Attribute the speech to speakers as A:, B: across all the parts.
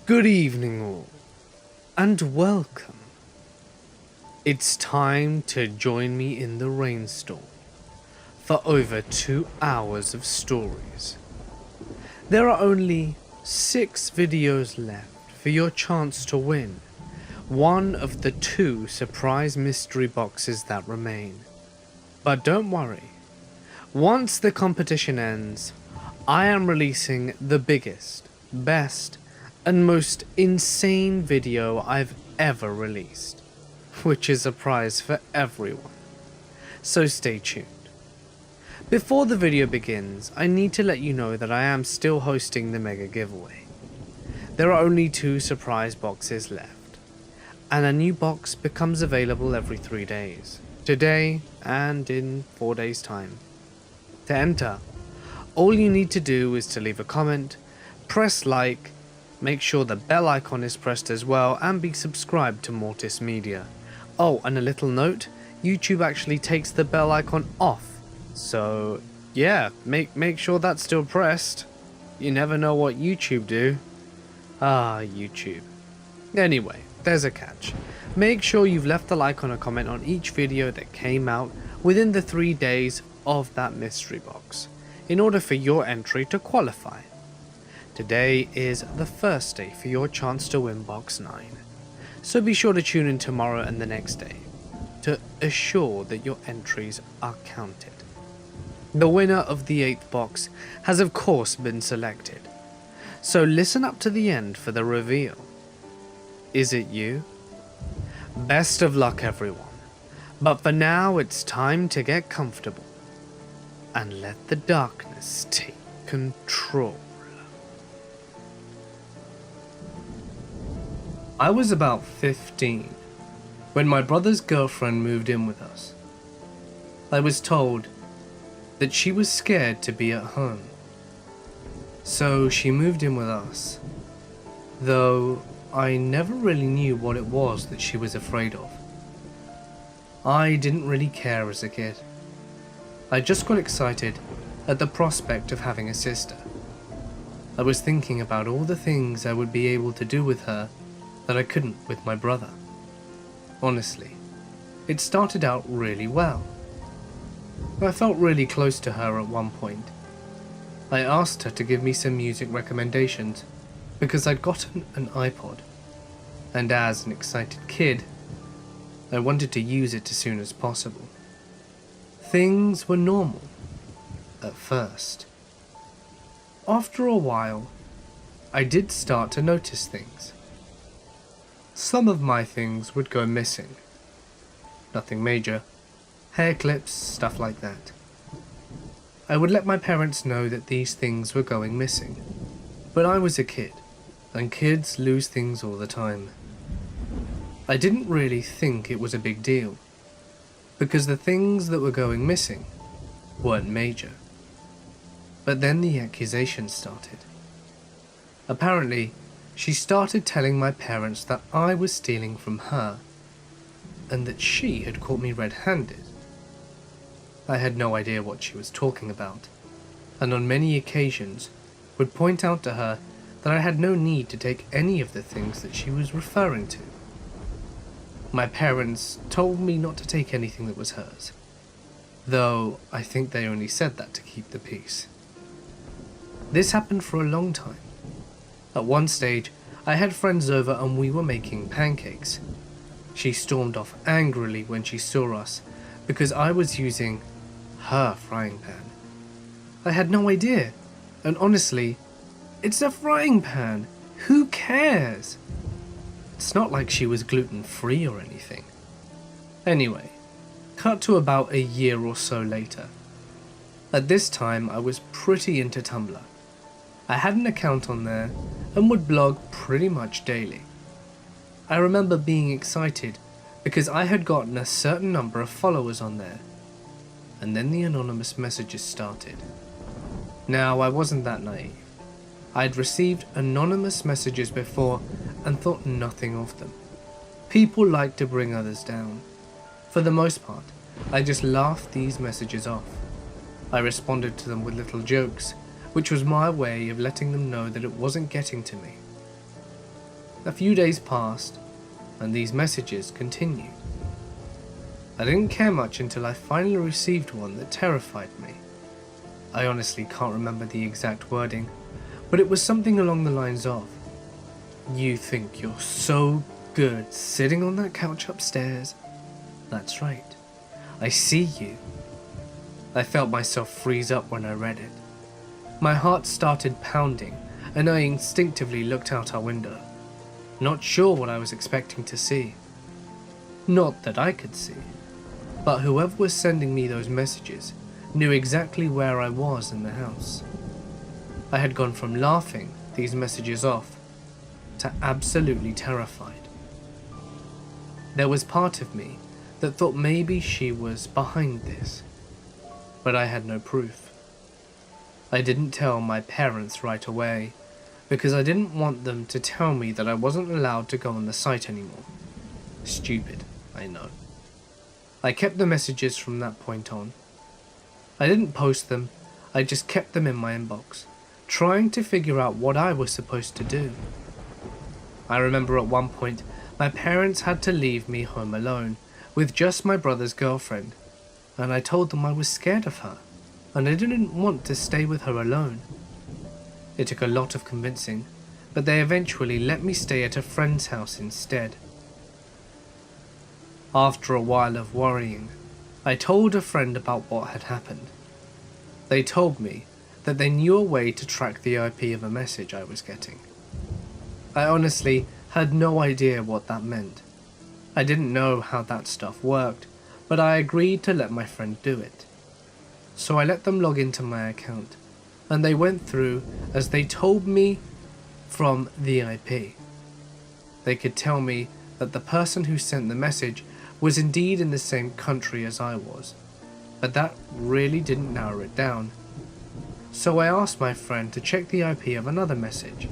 A: Good evening all, and welcome. It's time to join me in the rainstorm for over 2 hours of stories. There are only 6 videos left for your chance to win one of the 2 surprise mystery boxes that remain. But don't worry, once the competition ends, I am releasing the biggest, best, and most insane video I've ever released, which is a prize for everyone. So stay tuned. Before the video begins, I need to let you know that I am still hosting the mega giveaway. There are only 2 surprise boxes left, and a new box becomes available every 3 days, today and in 4 days' time. To enter, all you need to do is to leave a comment, press like, make sure the bell icon is pressed as well, and be subscribed to Mortis Media. Oh, and a little note, YouTube actually takes the bell icon off. So yeah, make sure that's still pressed. You never know what YouTube do. YouTube. Anyway, there's a catch. Make sure you've left a like and a comment on each video that came out within the 3 days of that mystery box, in order for your entry to qualify. Today is the first day for your chance to win box 9, so be sure to tune in tomorrow and the next day to assure that your entries are counted. The winner of the 8th box has of course been selected, so listen up to the end for the reveal. Is it you? Best of luck everyone, but for now it's time to get comfortable and let the darkness take control. I was about 15 when my brother's girlfriend moved in with us. I was told that she was scared to be at home, so she moved in with us, though I never really knew what it was that she was afraid of. I didn't really care as a kid. I just got excited at the prospect of having a sister. I was thinking about all the things I would be able to do with her that I couldn't with my brother. Honestly, it started out really well. I felt really close to her at one point. I asked her to give me some music recommendations because I'd gotten an iPod, and as an excited kid, I wanted to use it as soon as possible. Things were normal at first. After a while, I did start to notice things. Some of my things would go missing. Nothing major. Hair clips, stuff like that. I would let my parents know that these things were going missing. But I was a kid, and kids lose things all the time. I didn't really think it was a big deal, because the things that were going missing weren't major. But then the accusations started. Apparently, she started telling my parents that I was stealing from her, and that she had caught me red-handed. I had no idea what she was talking about, and on many occasions would point out to her that I had no need to take any of the things that she was referring to. My parents told me not to take anything that was hers, though I think they only said that to keep the peace. This happened for a long time. At one stage, I had friends over and we were making pancakes. She stormed off angrily when she saw us because I was using her frying pan. I had no idea, and honestly, it's a frying pan. Who cares? It's not like she was gluten-free or anything. Anyway, cut to about a year or so later. At this time, I was pretty into Tumblr. I had an account on there and would blog pretty much daily. I remember being excited because I had gotten a certain number of followers on there, and then the anonymous messages started. Now, I wasn't that naive. I had received anonymous messages before and thought nothing of them. People like to bring others down. For the most part, I just laughed these messages off. I responded to them with little jokes, which was my way of letting them know that it wasn't getting to me. A few days passed, and these messages continued. I didn't care much until I finally received one that terrified me. I honestly can't remember the exact wording, but it was something along the lines of, "You think you're so good sitting on that couch upstairs? That's right, I see you." I felt myself freeze up when I read it. My heart started pounding, and I instinctively looked out our window, not sure what I was expecting to see. Not that I could see, but whoever was sending me those messages knew exactly where I was in the house. I had gone from laughing these messages off to absolutely terrified. There was part of me that thought maybe she was behind this, but I had no proof. I didn't tell my parents right away because I didn't want them to tell me that I wasn't allowed to go on the site anymore. Stupid, I know. I kept the messages from that point on. I didn't post them, I just kept them in my inbox, trying to figure out what I was supposed to do. I remember at one point, my parents had to leave me home alone, with just my brother's girlfriend, and I told them I was scared of her, and I didn't want to stay with her alone. It took a lot of convincing, but they eventually let me stay at a friend's house instead. After a while of worrying, I told a friend about what had happened. They told me that they knew a way to track the IP of a message I was getting. I honestly had no idea what that meant. I didn't know how that stuff worked, but I agreed to let my friend do it. So I let them log into my account, and they went through as they told me from the IP. They could tell me that the person who sent the message was indeed in the same country as I was, but that really didn't narrow it down. So I asked my friend to check the IP of another message,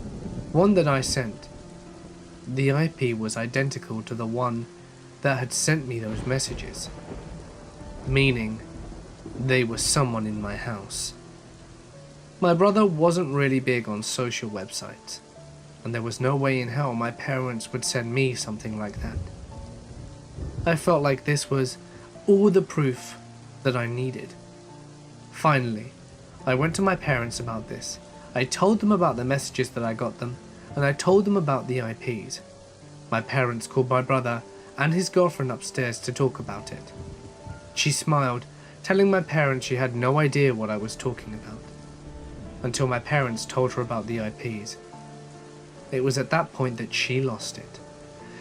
A: one that I sent. The IP was identical to the one that had sent me those messages, meaning they were someone in my house. My brother wasn't really big on social websites, and there was no way in hell my parents would send me something like that. I felt like this was all the proof that I needed. Finally, I went to my parents about this. I told them about the messages that I got them, and I told them about the IPs. My parents called my brother and his girlfriend upstairs to talk about it. She smiled, telling my parents she had no idea what I was talking about, until my parents told her about the IPs. It was at that point that she lost it.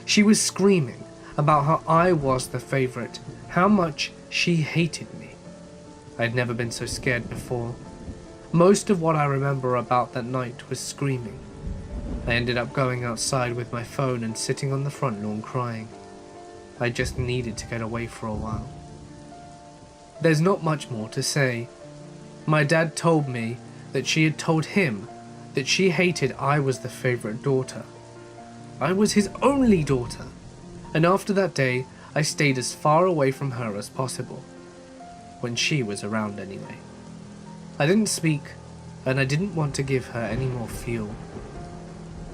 A: She was screaming about how I was the favorite, how much she hated me. I'd never been so scared before. Most of what I remember about that night was screaming. I ended up going outside with my phone and sitting on the front lawn crying. I just needed to get away for a while. There's not much more to say. My dad told me that she had told him that she hated I was the favorite daughter. I was his only daughter, and after that day, I stayed as far away from her as possible, when she was around anyway. I didn't speak, and I didn't want to give her any more fuel.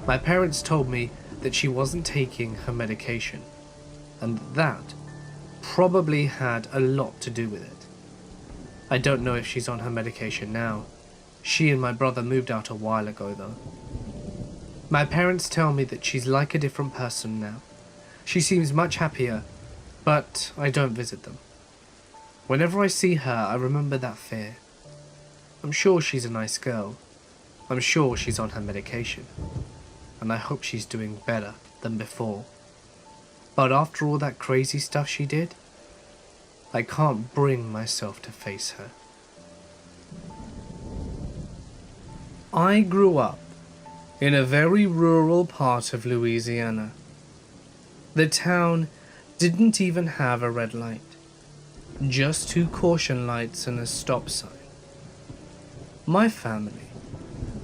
A: My parents told me that she wasn't taking her medication, and that probably had a lot to do with it. I don't know if she's on her medication now. She and my brother moved out a while ago though. My parents tell me that she's like a different person now. She seems much happier, but I don't visit them. Whenever I see her, I remember that fear. I'm sure she's a nice girl. I'm sure she's on her medication. And I hope she's doing better than before. But after all that crazy stuff she did, I can't bring myself to face her. I grew up in a very rural part of Louisiana. The town didn't even have a red light, just 2 caution lights and a stop sign. My family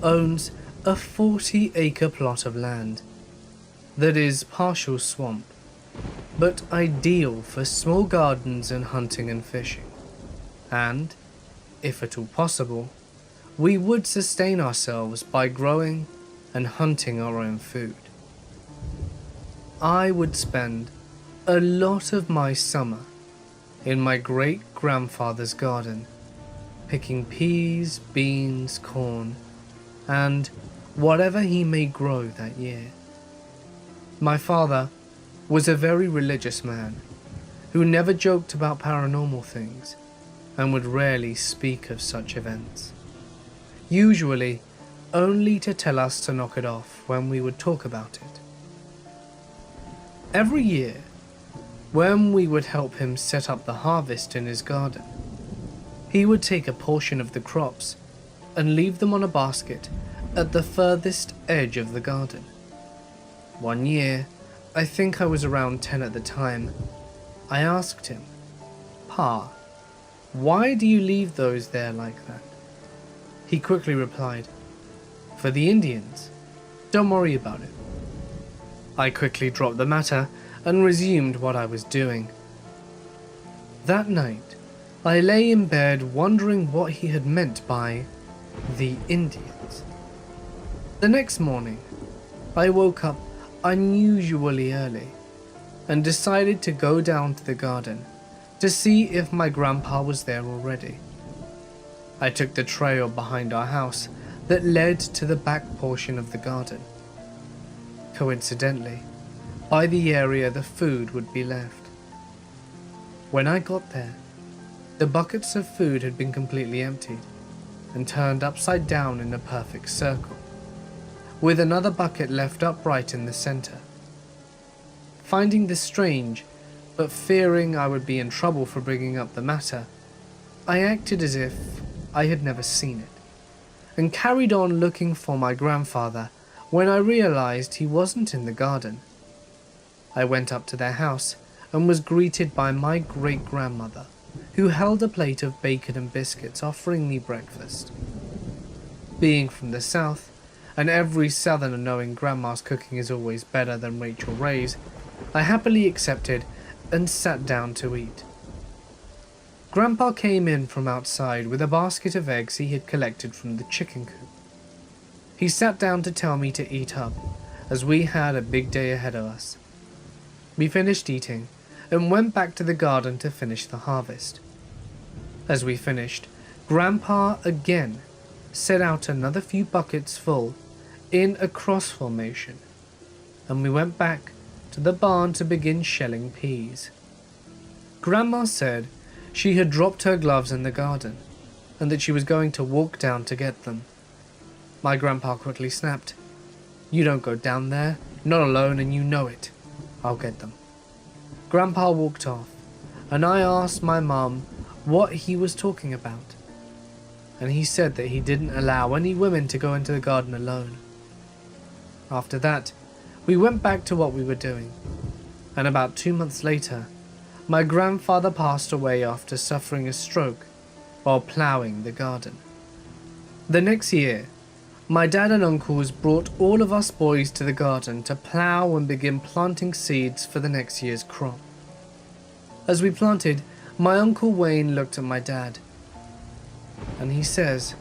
A: owns a 40-acre plot of land that is partial swamp, but ideal for small gardens and hunting and fishing. And, if at all possible, we would sustain ourselves by growing and hunting our own food. I would spend a lot of my summer in my great-grandfather's garden, picking peas, beans, corn, and whatever he may grow that year. My father was a very religious man who never joked about paranormal things and would rarely speak of such events, usually only to tell us to knock it off when we would talk about it. Every year, when we would help him set up the harvest in his garden, he would take a portion of the crops and leave them on a basket at the furthest edge of the garden. One year, I think I was around 10 at the time, I asked him, "Pa, why do you leave those there like that?" He quickly replied, "For the Indians. Don't worry about it." I quickly dropped the matter and resumed what I was doing. That night, I lay in bed wondering what he had meant by the Indians. The next morning, I woke up unusually early and decided to go down to the garden to see if my grandpa was there already. I took the trail behind our house that led to the back portion of the garden. Coincidentally, by the area the food would be left. When I got there, the buckets of food had been completely emptied and turned upside down in a perfect circle, with another bucket left upright in the center. Finding this strange, but fearing I would be in trouble for bringing up the matter, I acted as if I had never seen it, and carried on looking for my grandfather when I realized he wasn't in the garden. I went up to their house and was greeted by my great-grandmother, who held a plate of bacon and biscuits offering me breakfast. Being from the South, and every Southerner knowing Grandma's cooking is always better than Rachel Ray's, I happily accepted and sat down to eat. Grandpa came in from outside with a basket of eggs he had collected from the chicken coop. He sat down to tell me to eat up, as we had a big day ahead of us. We finished eating and went back to the garden to finish the harvest. As we finished, Grandpa again set out another few buckets full in a cross formation, and we went back to the barn to begin shelling peas. Grandma said she had dropped her gloves in the garden and that she was going to walk down to get them. My grandpa quickly snapped, "You don't go down there, not alone, and you know it. I'll get them." Grandpa walked off, and I asked my mum what he was talking about, and he said that he didn't allow any women to go into the garden alone. After that, we went back to what we were doing, and about 2 months later, my grandfather passed away after suffering a stroke while ploughing the garden. The next year, my dad and uncles brought all of us boys to the garden to plough and begin planting seeds for the next year's crop. As we planted, my Uncle Wayne looked at my dad, and he says,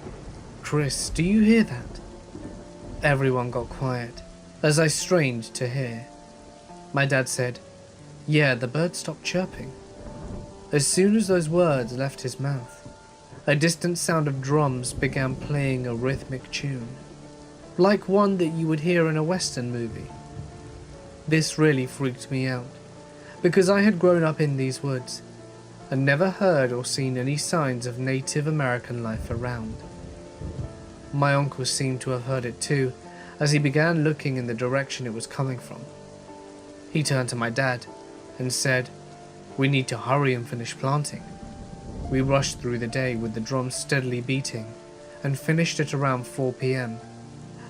A: "Chris, do you hear that?" Everyone got quiet, as I strained to hear. My dad said, "Yeah, the bird stopped chirping." As soon as those words left his mouth, a distant sound of drums began playing a rhythmic tune, like one that you would hear in a Western movie. This really freaked me out, because I had grown up in these woods and never heard or seen any signs of Native American life around. My uncle seemed to have heard it too, as he began looking in the direction it was coming from. He turned to my dad and said, "We need to hurry and finish planting." We rushed through the day with the drums steadily beating and finished at around 4 p.m.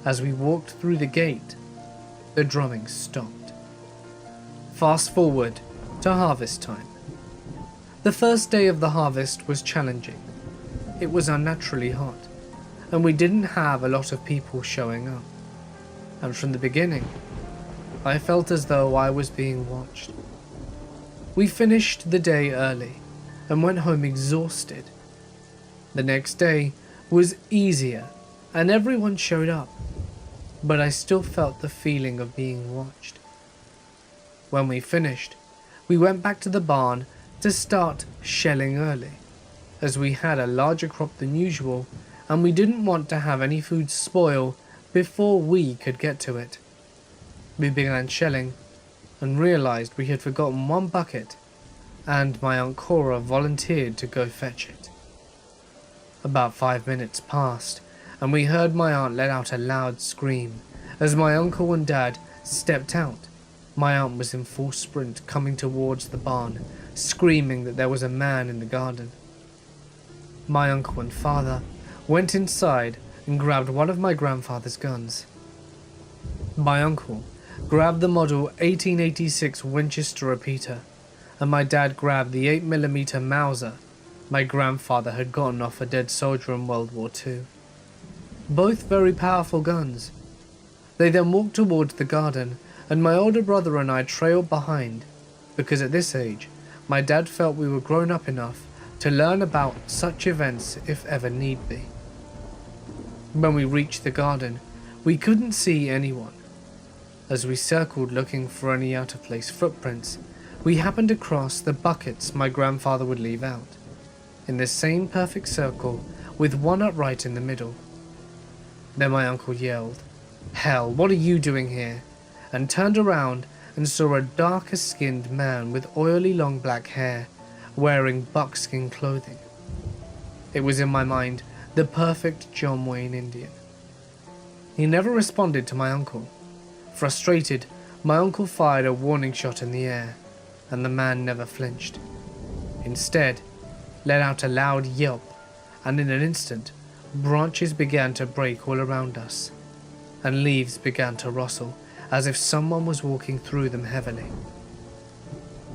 A: As we walked through the gate, the drumming stopped. Fast forward to harvest time. The first day of the harvest was challenging. It was unnaturally hot, and we didn't have a lot of people showing up. And from the beginning, I felt as though I was being watched. We finished the day early and went home exhausted. The next day was easier and everyone showed up, but I still felt the feeling of being watched. When we finished, we went back to the barn to start shelling early, as we had a larger crop than usual and we didn't want to have any food spoil before we could get to it. We began shelling and realized we had forgotten one bucket, and my Aunt Cora volunteered to go fetch it. About 5 minutes passed and we heard my aunt let out a loud scream as my uncle and dad stepped out. My aunt was in full sprint coming towards the barn, screaming that there was a man in the garden. My uncle and father went inside and grabbed one of my grandfather's guns. My uncle grabbed the model 1886 Winchester repeater, and my dad grabbed the 8mm Mauser my grandfather had gotten off a dead soldier in World War II. Both very powerful guns. They then walked towards the garden, and my older brother and I trailed behind, because at this age, my dad felt we were grown up enough to learn about such events if ever need be. When we reached the garden, we couldn't see anyone. As we circled looking for any out-of-place footprints, we happened across the buckets my grandfather would leave out, in the same perfect circle with one upright in the middle. Then my uncle yelled, "Hell, what are you doing here?" and turned around and saw a darker skinned man with oily long black hair, wearing buckskin clothing. It was in my mind the perfect John Wayne Indian. He never responded to my uncle. Frustrated, my uncle fired a warning shot in the air, and the man never flinched. Instead, let out a loud yelp, and in an instant, branches began to break all around us, and leaves began to rustle as if someone was walking through them heavily.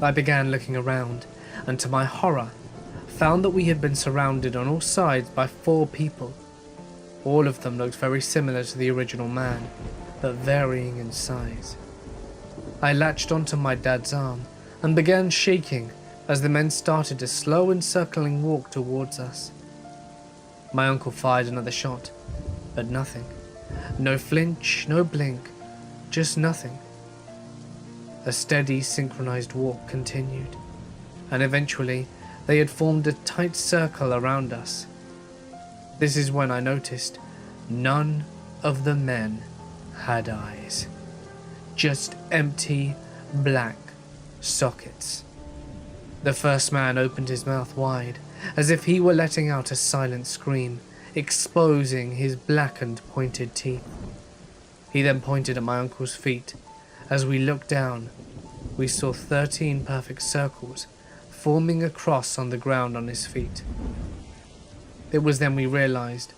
A: I began looking around, and to my horror, found that we had been surrounded on all sides by 4 people. All of them looked very similar to the original man, but varying in size. I latched onto my dad's arm and began shaking as the men started a slow encircling walk towards us. My uncle fired another shot, but nothing. No flinch, no blink, just nothing. A steady, synchronized walk continued, and eventually they had formed a tight circle around us. This is when I noticed none of the men had eyes, just empty, black sockets. The first man opened his mouth wide, as if he were letting out a silent scream, exposing his blackened, pointed teeth. He then pointed at my uncle's feet. As we looked down, we saw 13 perfect circles forming a cross on the ground on his feet. It was then we realized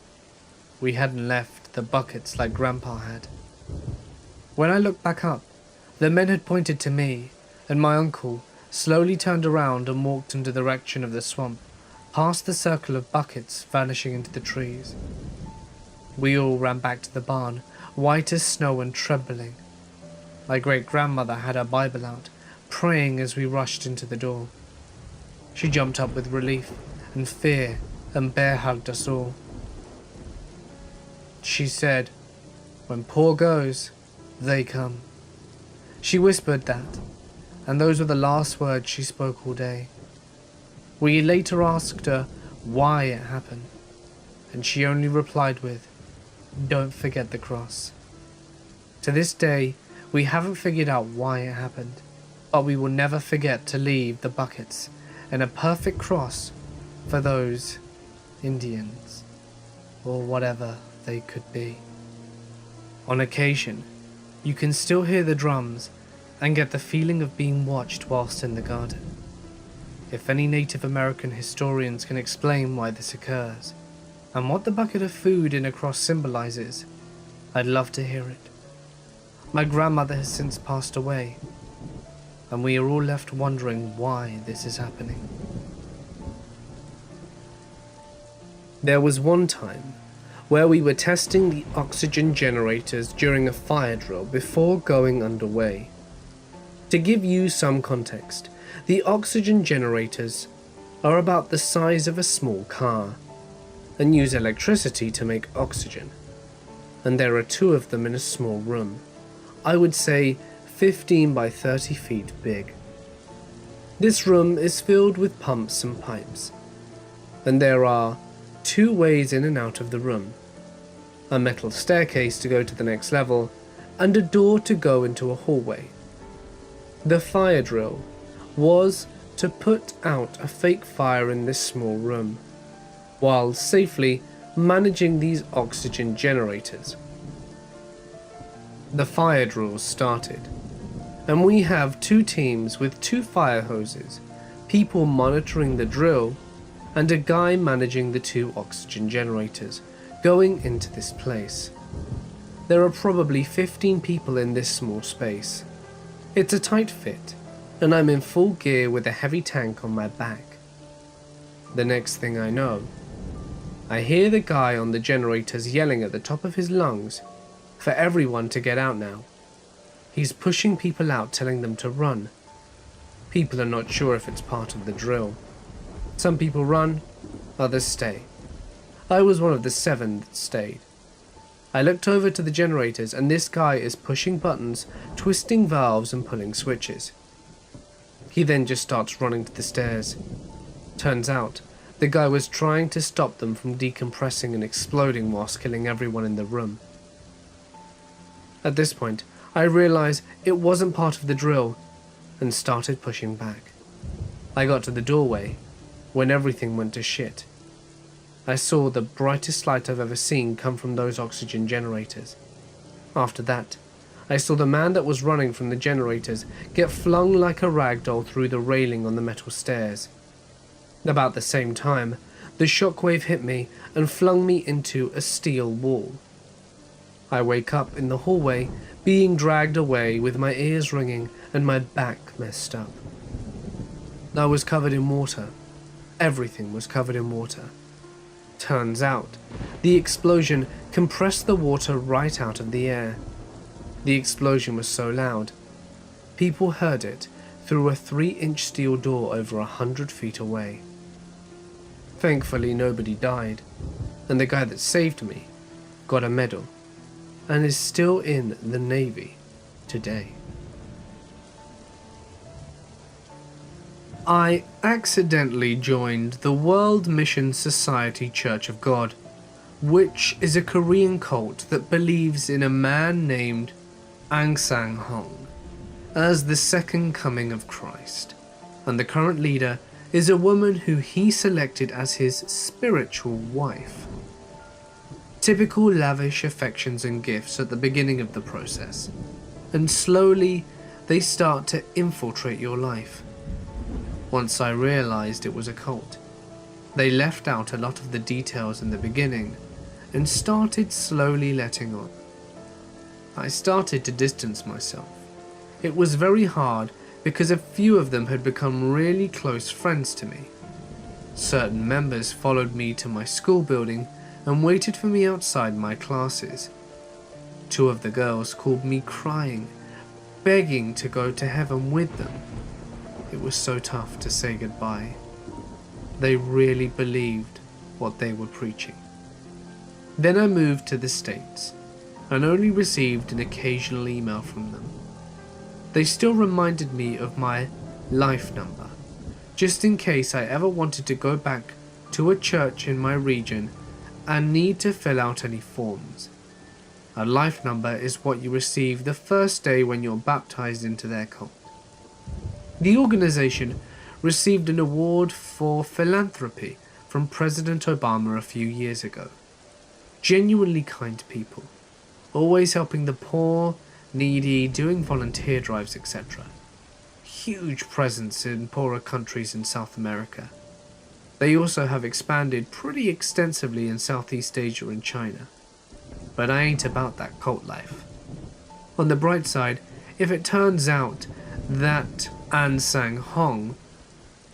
A: we hadn't left the buckets like Grandpa had. When I looked back up, the men had pointed to me, and my uncle slowly turned around and walked in the direction of the swamp, past the circle of buckets, vanishing into the trees. We all ran back to the barn, white as snow and trembling. My great-grandmother had her Bible out, praying as we rushed into the door. She jumped up with relief and fear and bear-hugged us all. She said, "When Paul goes, they come." She whispered that, and those were the last words she spoke all day. We later asked her why it happened, and she only replied with, "Don't forget the cross." To this day, we haven't figured out why it happened, but we will never forget to leave the buckets and a perfect cross for those Indians, or whatever they could be. On occasion, you can still hear the drums and get the feeling of being watched whilst in the garden. If any Native American historians can explain why this occurs, and what the bucket of food in a cross symbolizes, I'd love to hear it. My grandmother has since passed away, and we are all left wondering why this is happening. There was one time where we were testing the oxygen generators during a fire drill before going underway. To give you some context, the oxygen generators are about the size of a small car and use electricity to make oxygen, and there are 2 of them in a small room. I would say 15 by 30 feet big. This room is filled with pumps and pipes, and there are 2 ways in and out of the room, a metal staircase to go to the next level, and a door to go into a hallway. The fire drill was to put out a fake fire in this small room, while safely managing these oxygen generators. The fire drill started, and we have 2 teams with 2 fire hoses, people monitoring the drill, and a guy managing the 2 oxygen generators going into this place. There are probably 15 people in this small space. It's a tight fit, and I'm in full gear with a heavy tank on my back. The next thing I know, I hear the guy on the generators yelling at the top of his lungs for everyone to get out now. He's pushing people out, telling them to run. People are not sure if it's part of the drill. Some people run, others stay. I was one of the 7 that stayed. I looked over to the generators, and this guy is pushing buttons, twisting valves and pulling switches. He then just starts running to the stairs. Turns out, the guy was trying to stop them from decompressing and exploding whilst killing everyone in the room. At this point, I realized it wasn't part of the drill and started pushing back. I got to the doorway when everything went to shit. I saw the brightest light I've ever seen come from those oxygen generators. After that, I saw the man that was running from the generators get flung like a rag doll through the railing on the metal stairs. About the same time, the shockwave hit me and flung me into a steel wall. I wake up in the hallway, being dragged away with my ears ringing and my back messed up. I was covered in water. Everything was covered in water. Turns out, the explosion compressed the water right out of the air. The explosion was so loud, people heard it through a 3-inch steel door over 100 feet away. Thankfully, nobody died, and the guy that saved me got a medal and is still in the Navy today. I accidentally joined the World Mission Society Church of God, which is a Korean cult that believes in a man named Aung San Hong as the second coming of Christ, and the current leader is a woman who he selected as his spiritual wife. Typical lavish affections and gifts at the beginning of the process, and slowly they start to infiltrate your life. Once I realized it was a cult, they left out a lot of the details in the beginning and started slowly letting on. I started to distance myself. It was very hard because a few of them had become really close friends to me. Certain members followed me to my school building and waited for me outside my classes. 2 of the girls called me crying, begging to go to heaven with them. It was so tough to say goodbye. They really believed what they were preaching. Then I moved to the States and only received an occasional email from them. They still reminded me of my life number, just in case I ever wanted to go back to a church in my region and need to fill out any forms. A life number is what you receive the first day when you're baptized into their cult. The organization received an award for philanthropy from President Obama a few years ago. Genuinely kind people, always helping the poor, needy, doing volunteer drives, etc. Huge presence in poorer countries in South America. They also have expanded pretty extensively in Southeast Asia and China. But I ain't about that cult life. On the bright side, if it turns out that Aung San Hong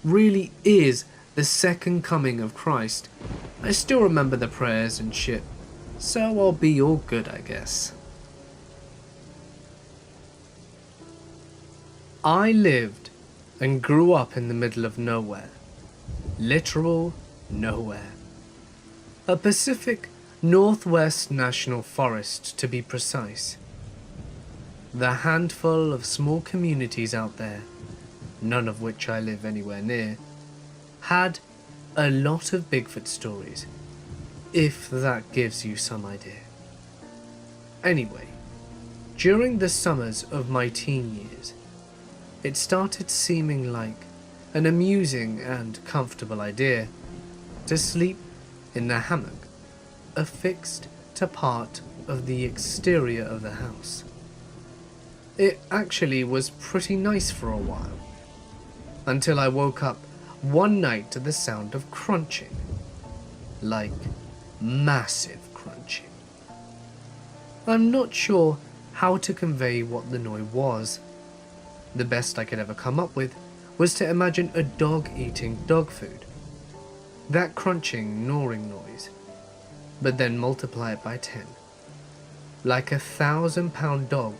A: really is the second coming of Christ, I still remember the prayers and shit, so I'll be all good, I guess. I lived and grew up in the middle of nowhere. Literal nowhere. A Pacific Northwest National Forest, to be precise. the handful of small communities out there, none of which I live anywhere near, had a lot of Bigfoot stories, if that gives you some idea. Anyway, during the summers of my teen years, it started seeming like an amusing and comfortable idea to sleep in the hammock affixed to part of the exterior of the house. It actually was pretty nice for a while, until I woke up one night to the sound of crunching, like massive crunching. I'm not sure how to convey what the noise was. The best I could ever come up with was to imagine a dog eating dog food. That crunching, gnawing noise, but then multiply it by 10. Like a 1,000-pound dog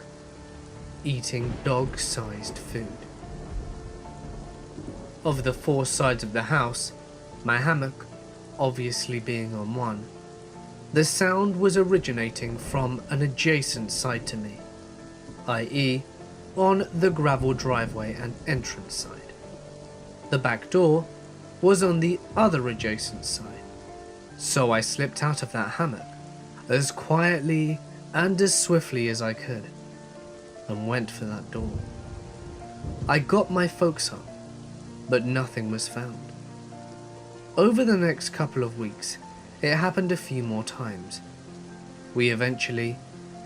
A: eating dog-sized food. Of the 4 sides of the house, my hammock obviously being on one, the sound was originating from an adjacent side to me, i.e. on the gravel driveway and entrance side. The back door was on the other adjacent side, so I slipped out of that hammock as quietly and as swiftly as I could and went for that door. I got my folks up, but nothing was found. Over the next couple of weeks, it happened a few more times. We eventually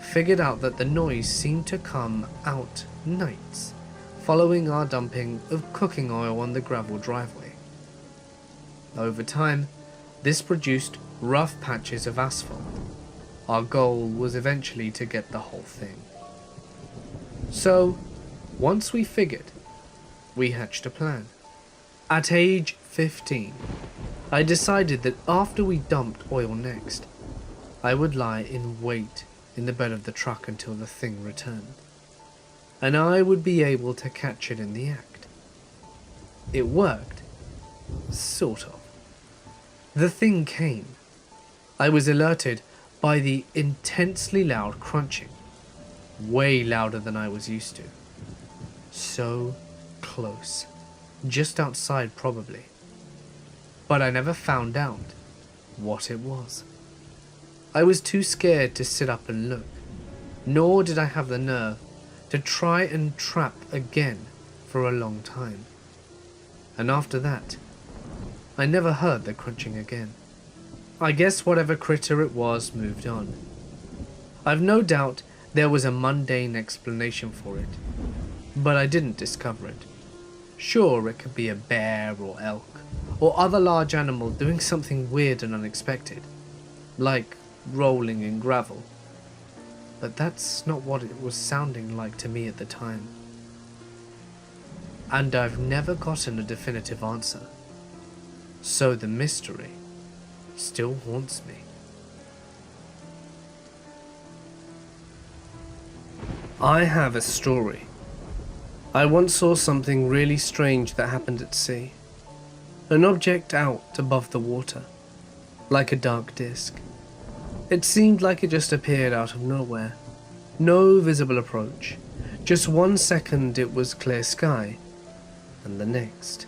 A: figured out that the noise seemed to come out nights, following our dumping of cooking oil on the gravel driveway. Over time, this produced rough patches of asphalt. Our goal was eventually to get the whole thing. So, once we figured, we hatched a plan. At age 15, I decided that after we dumped oil next, I would lie in wait in the bed of the truck until the thing returned, and I would be able to catch it in the act. It worked, sort of. The thing came. I was alerted by the intensely loud crunching, way louder than I was used to. So close, just outside probably. But I never found out what it was. I was too scared to sit up and look, nor did I have the nerve to try and trap again for a long time. And after that, I never heard the crunching again. I guess whatever critter it was moved on. I've no doubt there was a mundane explanation for it, but I didn't discover it. Sure, it could be a bear or elk, or other large animal doing something weird and unexpected, like rolling in gravel. But that's not what it was sounding like to me at the time. And I've never gotten a definitive answer. So the mystery still haunts me. I have a story. I once saw something really strange that happened at sea. An object out above the water, like a dark disc. It seemed like it just appeared out of nowhere. No visible approach. Just 1 second it was clear sky, and the next,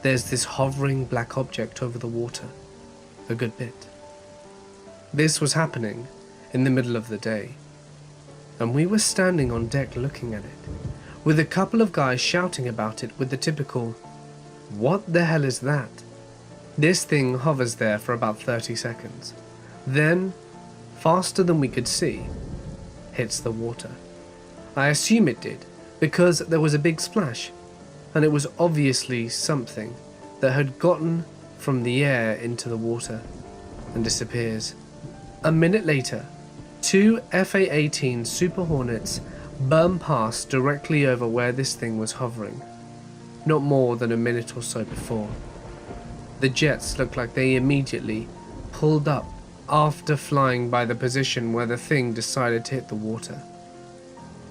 A: there's this hovering black object over the water, a good bit. This was happening in the middle of the day, and we were standing on deck looking at it, with a couple of guys shouting about it with the typical, "What the hell is that?" This thing hovers there for about 30 seconds, then, faster than we could see, hits the water. I assume it did, because there was a big splash, and it was obviously something that had gotten from the air into the water and disappears. A minute later, 2 FA-18 Super Hornets burn past directly over where this thing was hovering, not more than a minute or so before. The jets looked like they immediately pulled up after flying by the position where the thing decided to hit the water.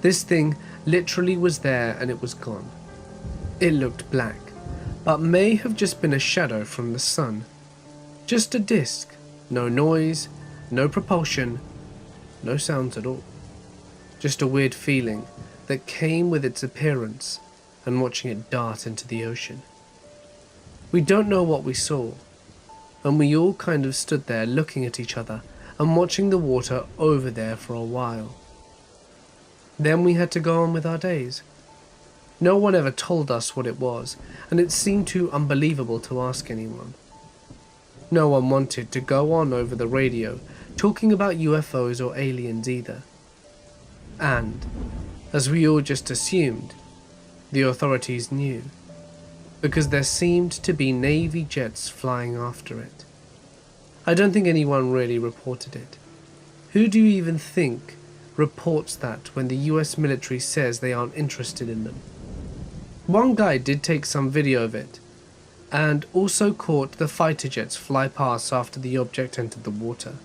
A: This thing literally was there and it was gone. It looked black, but may have just been a shadow from the sun. Just a disc, no noise, no propulsion, no sounds at all. Just a weird feeling that came with its appearance and watching it dart into the ocean. We don't know what we saw, and we all kind of stood there looking at each other and watching the water over there for a while. Then we had to go on with our days. No one ever told us what it was, and it seemed too unbelievable to ask anyone. No one wanted to go on over the radio talking about UFOs or aliens either. And, as we all just assumed, the authorities knew, because there seemed to be Navy jets flying after it. I don't think anyone really reported it. Who do you even think reports that when the US military says they aren't interested in them? One guy did take some video of it, and also caught the fighter jets fly past after the object entered the water.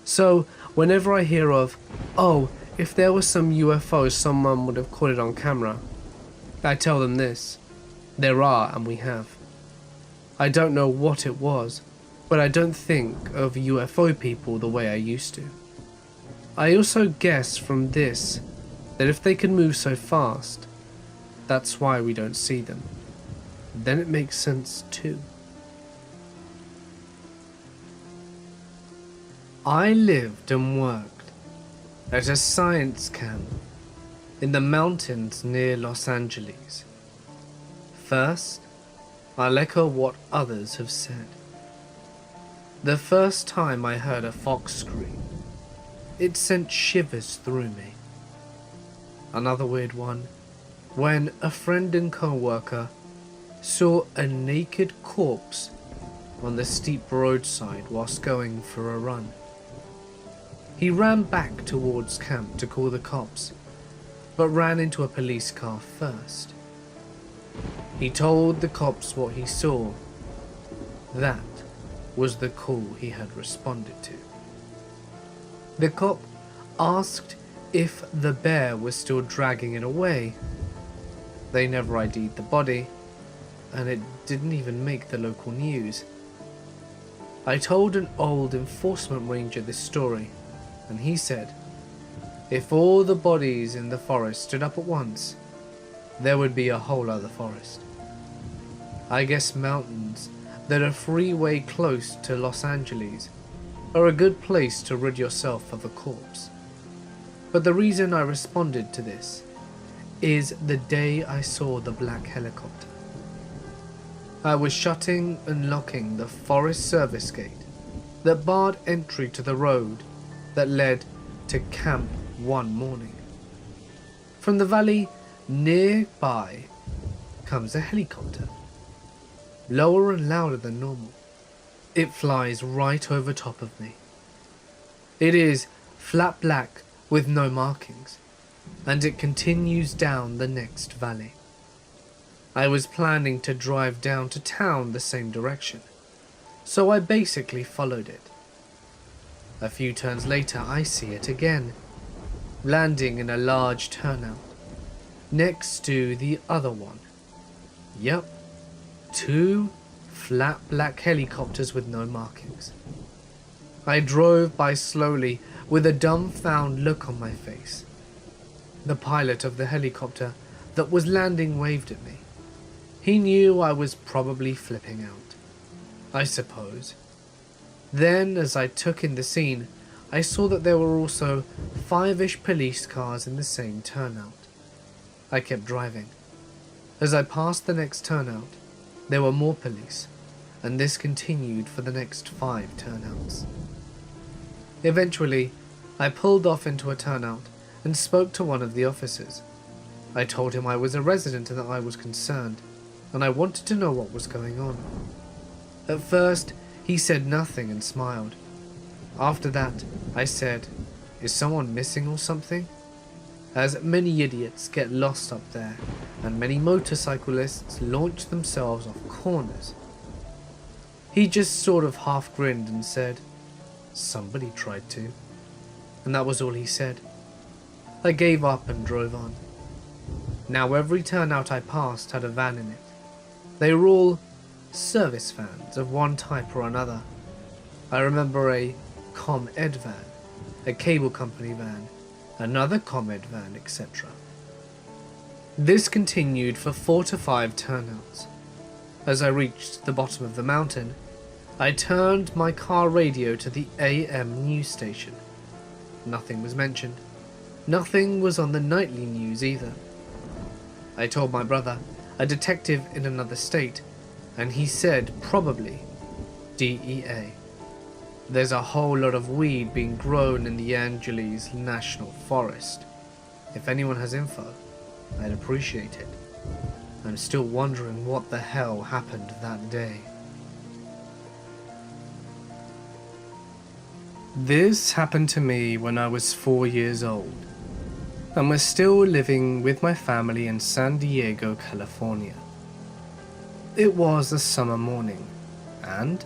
A: So, whenever I hear of, oh, if there was some UFO, someone would have caught it on camera, I tell them this: there are, and we have. I don't know what it was, but I don't think of UFO people the way I used to. I also guess from this that if they can move so fast, that's why we don't see them. Then it makes sense too. I lived and worked at a science camp in the mountains near Los Angeles. First, I'll echo what others have said. The first time I heard a fox scream, it sent shivers through me. Another weird one, when a friend and co-worker saw a naked corpse on the steep roadside whilst going for a run. He ran back towards camp to call the cops, but ran into a police car first. He told the cops what he saw. That was the call he had responded to. The cop asked if the bear was still dragging it away. They never ID'd the body, and it didn't even make the local news. I told an old enforcement ranger this story, and he said, if all the bodies in the forest stood up at once, there would be a whole other forest. I guess mountains that are freeway close to Los Angeles are a good place to rid yourself of a corpse. But the reason I responded to this is the day I saw the black helicopter. I was shutting and locking the Forest Service gate that barred entry to the road that led to camp one morning. From the valley nearby comes a helicopter, lower and louder than normal. It flies right over top of me. It is flat black with no markings, and it continues down the next valley. I was planning to drive down to town the same direction, so I basically followed it. A few turns later I see it again, landing in a large turnout, next to the other one. Yep, 2 flat black helicopters with no markings. I drove by slowly with a dumbfounded look on my face. The pilot of the helicopter that was landing waved at me. He knew I was probably flipping out, I suppose. Then, as I took in the scene, I saw that there were also 5-ish police cars in the same turnout. I kept driving. As I passed the next turnout, there were more police, and this continued for the next 5 turnouts. Eventually, I pulled off into a turnout and spoke to one of the officers. I told him I was a resident and that I was concerned, and I wanted to know what was going on. At first, he said nothing and smiled. After that, I said, "Is someone missing or something?" As many idiots get lost up there, and many motorcyclists launch themselves off corners. He just sort of half grinned and said, "Somebody tried to." And that was all he said. I gave up and drove on. Now every turnout I passed had a van in it. They were all service vans of one type or another. I remember a Com-Ed van, a cable company van, another Com-Ed van, etc. This continued for 4 to 5 turnouts. As I reached the bottom of the mountain, I turned my car radio to the AM news station. Nothing was mentioned. Nothing was on the nightly news either. I told my brother, a detective in another state, and he said probably DEA. There's a whole lot of weed being grown in the Angeles National Forest. If anyone has info, I'd appreciate it. I'm still wondering what the hell happened that day. This happened to me when I was 4 years old, and was still living with my family in San Diego, California. It was a summer morning, and,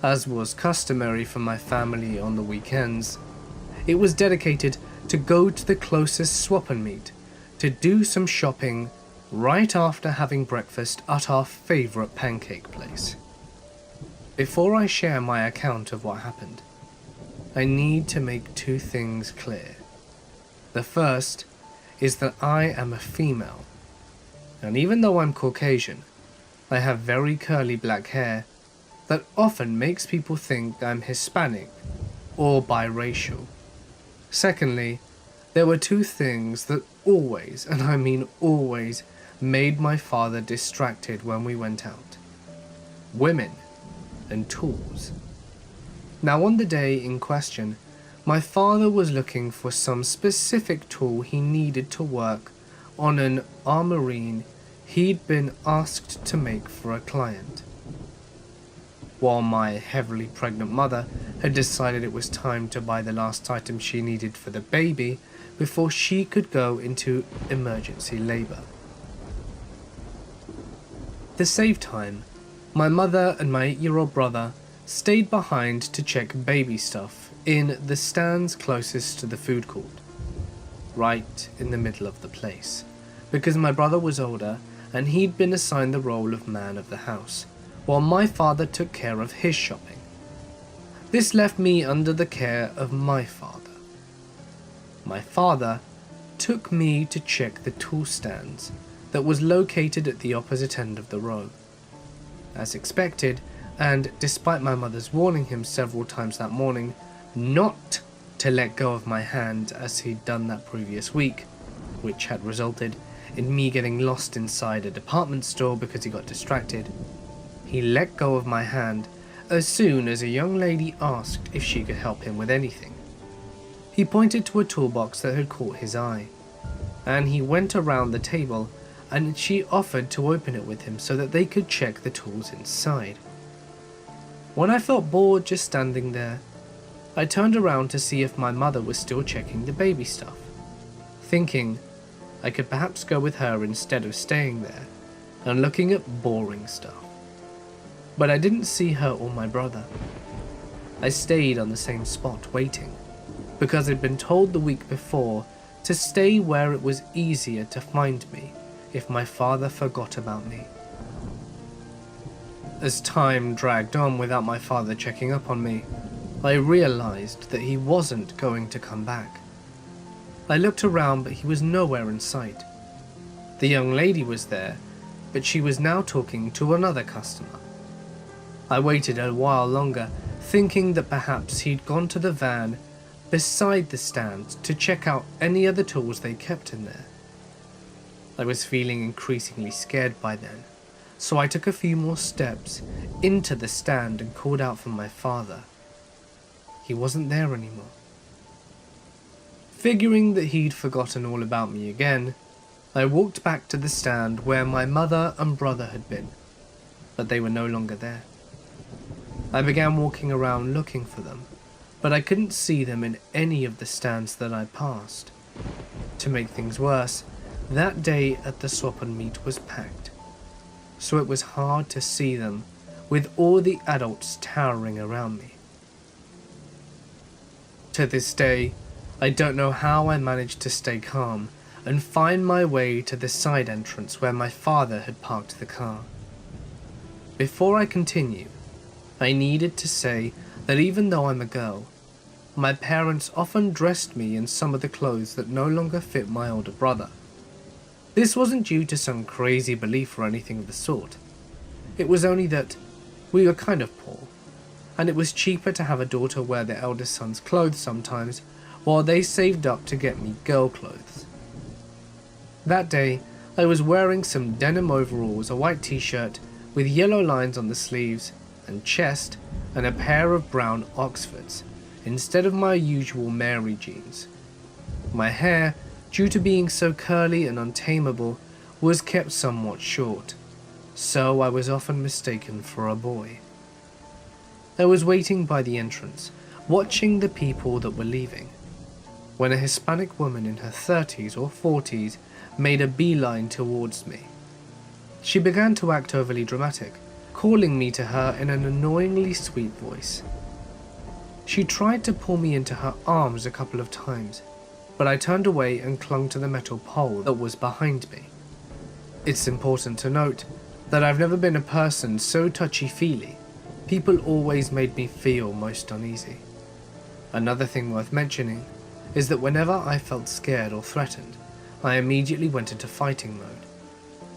A: as was customary for my family on the weekends, it was dedicated to go to the closest swap and meet to do some shopping right after having breakfast at our favorite pancake place. Before I share my account of what happened, I need to make 2 things clear. The first is that I am a female, and even though I'm Caucasian, I have very curly black hair that often makes people think I'm Hispanic or biracial. Secondly, there were 2 things that always, and I mean always, made my father distracted when we went out. Women and tools. Now on the day in question, my father was looking for some specific tool he needed to work on an armorine he'd been asked to make for a client. While my heavily pregnant mother had decided it was time to buy the last item she needed for the baby before she could go into emergency labor. To save time, my mother and my 8-year-old brother stayed behind to check baby stuff in the stands closest to the food court, right in the middle of the place, because my brother was older and he'd been assigned the role of man of the house, while my father took care of his shopping. This left me under the care of my father. My father took me to check the tool stands that was located at the opposite end of the row. As expected, and despite my mother's warning him several times that morning not to let go of my hand as he'd done that previous week, which had resulted in me getting lost inside a department store because he got distracted, he let go of my hand as soon as a young lady asked if she could help him with anything. He pointed to a toolbox that had caught his eye, and he went around the table and she offered to open it with him so that they could check the tools inside. When I felt bored just standing there, I turned around to see if my mother was still checking the baby stuff, thinking I could perhaps go with her instead of staying there and looking at boring stuff. But I didn't see her or my brother. I stayed on the same spot waiting, because I'd been told the week before to stay where it was easier to find me if my father forgot about me. As time dragged on without my father checking up on me, I realized that he wasn't going to come back. I looked around, but he was nowhere in sight. The young lady was there, but she was now talking to another customer. I waited a while longer, thinking that perhaps he'd gone to the van beside the stand to check out any other tools they kept in there. I was feeling increasingly scared by then, so I took a few more steps into the stand and called out for my father. He wasn't there anymore. Figuring that he'd forgotten all about me again, I walked back to the stand where my mother and brother had been, but they were no longer there. I began walking around looking for them, but I couldn't see them in any of the stands that I passed. To make things worse, that day at the swap and meet was packed, so it was hard to see them with all the adults towering around me. To this day, I don't know how I managed to stay calm and find my way to the side entrance where my father had parked the car. Before I continue, I needed to say that even though I'm a girl, my parents often dressed me in some of the clothes that no longer fit my older brother. This wasn't due to some crazy belief or anything of the sort. It was only that we were kind of poor, and it was cheaper to have a daughter wear their eldest son's clothes sometimes, while they saved up to get me girl clothes. That day, I was wearing some denim overalls, a white t-shirt with yellow lines on the sleeves and chest, and a pair of brown Oxfords, instead of my usual Mary jeans. My hair, due to being so curly and untamable, was kept somewhat short, so I was often mistaken for a boy. I was waiting by the entrance, watching the people that were leaving, when a Hispanic woman in her 30s or 40s made a beeline towards me. She began to act overly dramatic, calling me to her in an annoyingly sweet voice. She tried to pull me into her arms a couple of times, but I turned away and clung to the metal pole that was behind me. It's important to note that I've never been a person so touchy-feely. People always made me feel most uneasy. Another thing worth mentioning is that whenever I felt scared or threatened, I immediately went into fighting mode.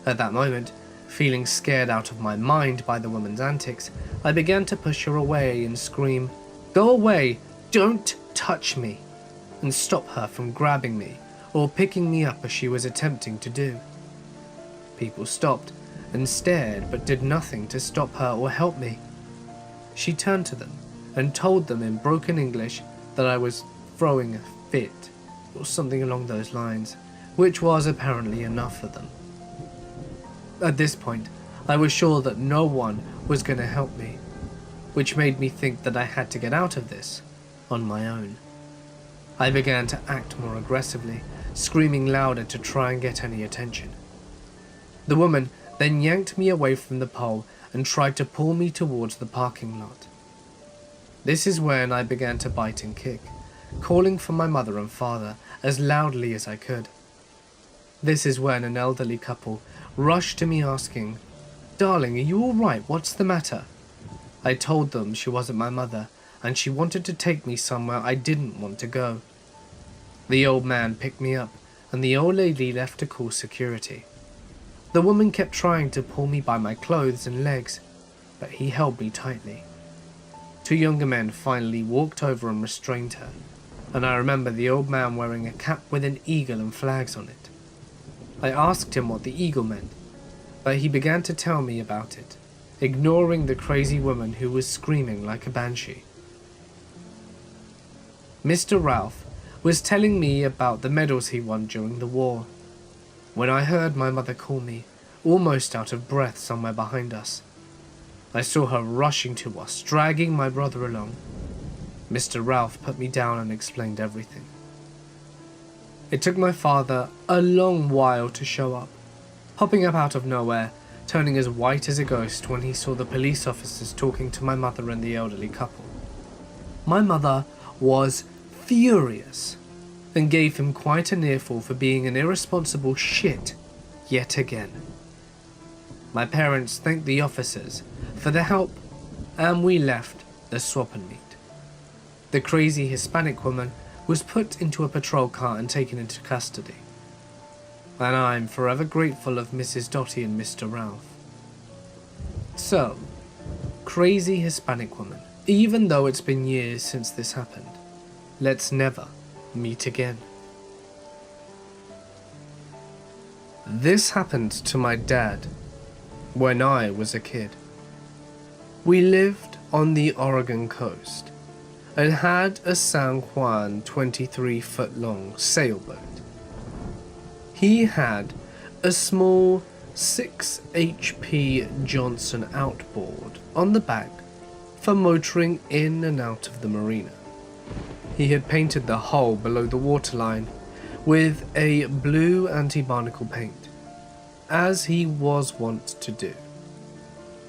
A: At that moment, feeling scared out of my mind by the woman's antics, I began to push her away and scream, "Go away! Don't touch me!" and stop her from grabbing me or picking me up as she was attempting to do. People stopped and stared but did nothing to stop her or help me. She turned to them and told them in broken English that I was throwing a fit or something along those lines, which was apparently enough for them. At this point, I was sure that no one was going to help me, which made me think that I had to get out of this on my own. I began to act more aggressively, screaming louder to try and get any attention. The woman then yanked me away from the pole and tried to pull me towards the parking lot. This is when I began to bite and kick, calling for my mother and father as loudly as I could. This is when an elderly couple rushed to me asking, "Darling, are you all right? What's the matter?" I told them she wasn't my mother and she wanted to take me somewhere I didn't want to go. The old man picked me up and the old lady left to call security. The woman kept trying to pull me by my clothes and legs, but he held me tightly. Two younger men finally walked over and restrained her, and I remember the old man wearing a cap with an eagle and flags on it. I asked him what the eagle meant, but he began to tell me about it, ignoring the crazy woman who was screaming like a banshee. Mr. Ralph was telling me about the medals he won during the war, when I heard my mother call me, almost out of breath somewhere behind us. I saw her rushing to us, dragging my brother along. Mr. Ralph put me down and explained everything. It took my father a long while to show up, popping up out of nowhere, turning as white as a ghost when he saw the police officers talking to my mother and the elderly couple. My mother was furious and gave him quite an earful for being an irresponsible shit yet again. My parents thanked the officers for the help and we left the swap and meet. The crazy Hispanic woman was put into a patrol car and taken into custody. And I'm forever grateful of Mrs. Dottie and Mr. Ralph. So, crazy Hispanic woman, even though it's been years since this happened, let's never meet again. This happened to my dad when I was a kid. We lived on the Oregon coast and had a San Juan 23-foot-long sailboat. He had a small 6 HP Johnson outboard on the back for motoring in and out of the marina. He had painted the hull below the waterline with a blue anti-barnacle paint, as he was wont to do.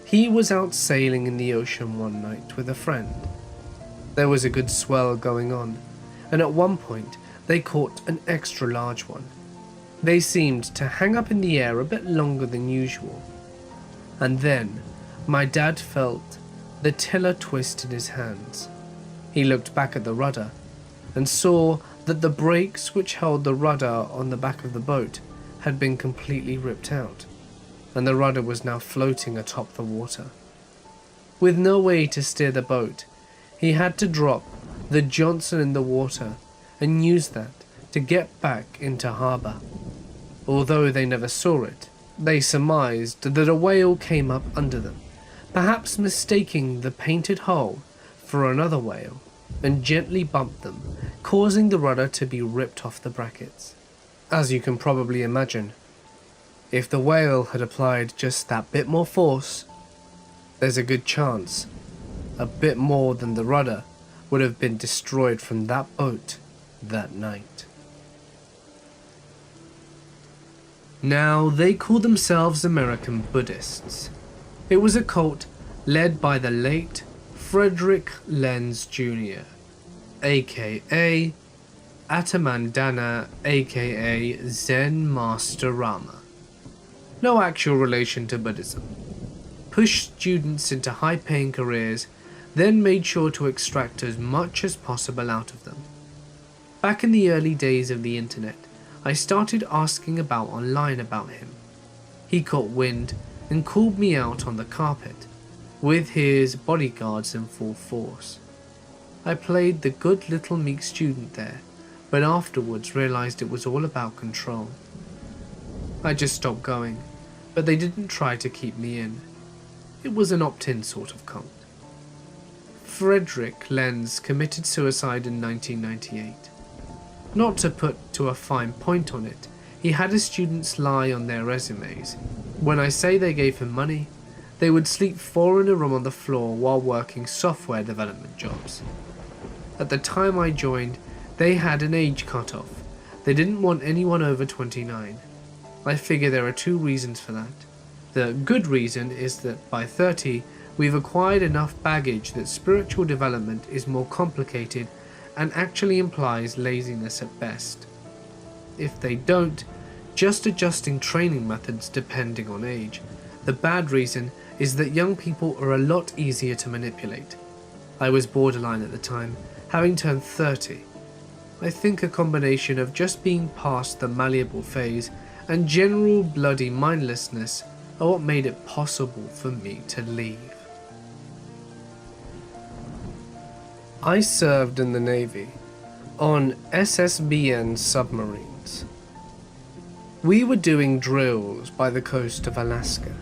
A: He was out sailing in the ocean one night with a friend. There was a good swell going on, and at one point they caught an extra large one. They seemed to hang up in the air a bit longer than usual, and then my dad felt the tiller twist in his hands. He looked back at the rudder and saw that the brakes which held the rudder on the back of the boat had been completely ripped out, and the rudder was now floating atop the water. With no way to steer the boat, he had to drop the Johnson in the water and use that to get back into harbour. Although they never saw it, they surmised that a whale came up under them, perhaps mistaking the painted hull for another whale, and gently bumped them, causing the rudder to be ripped off the brackets. As you can probably imagine, if the whale had applied just that bit more force, there's a good chance a bit more than the rudder would have been destroyed from that boat that night. Now, they call themselves American Buddhists. It was a cult led by the late Frederick Lenz Jr., aka Atamandana, aka Zen Master Rama. No actual relation to Buddhism. Pushed students into high-paying careers, then made sure to extract as much as possible out of them. Back in the early days of the internet, I started asking online about him. He caught wind and called me out on the carpet, with his bodyguards in full force. I played the good little meek student there, but afterwards realized it was all about control. I just stopped going, but they didn't try to keep me in. It was an opt-in sort of cult. Frederick Lenz committed suicide in 1998. Not to put to a fine point on it, he had his students lie on their resumes. When I say they gave him money, they would sleep 4 in a room on the floor while working software development jobs. At the time I joined, they had an age cutoff. They didn't want anyone over 29. I figure there are 2 reasons for that. The good reason is that by 30, we've acquired enough baggage that spiritual development is more complicated and actually implies laziness at best. If they don't, just adjusting training methods depending on age. The bad reason is that young people are a lot easier to manipulate. I was borderline at the time, having turned 30. I think a combination of just being past the malleable phase and general bloody mindlessness are what made it possible for me to leave. I served in the Navy on SSBN submarines. We were doing drills by the coast of Alaska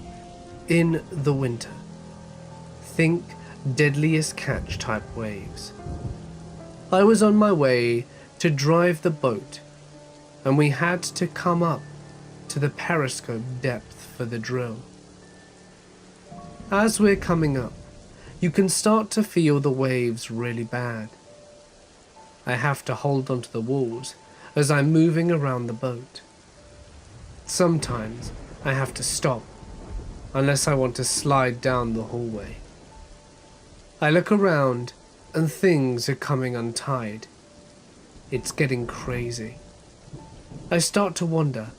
A: in the winter. Think deadliest catch type waves. I was on my way to drive the boat, and we had to come up to the periscope depth for the drill. As we're coming up, you can start to feel the waves really bad. I have to hold onto the walls as I'm moving around the boat. Sometimes I have to stop, unless I want to slide down the hallway. I look around and things are coming untied. It's getting crazy. I start to wonder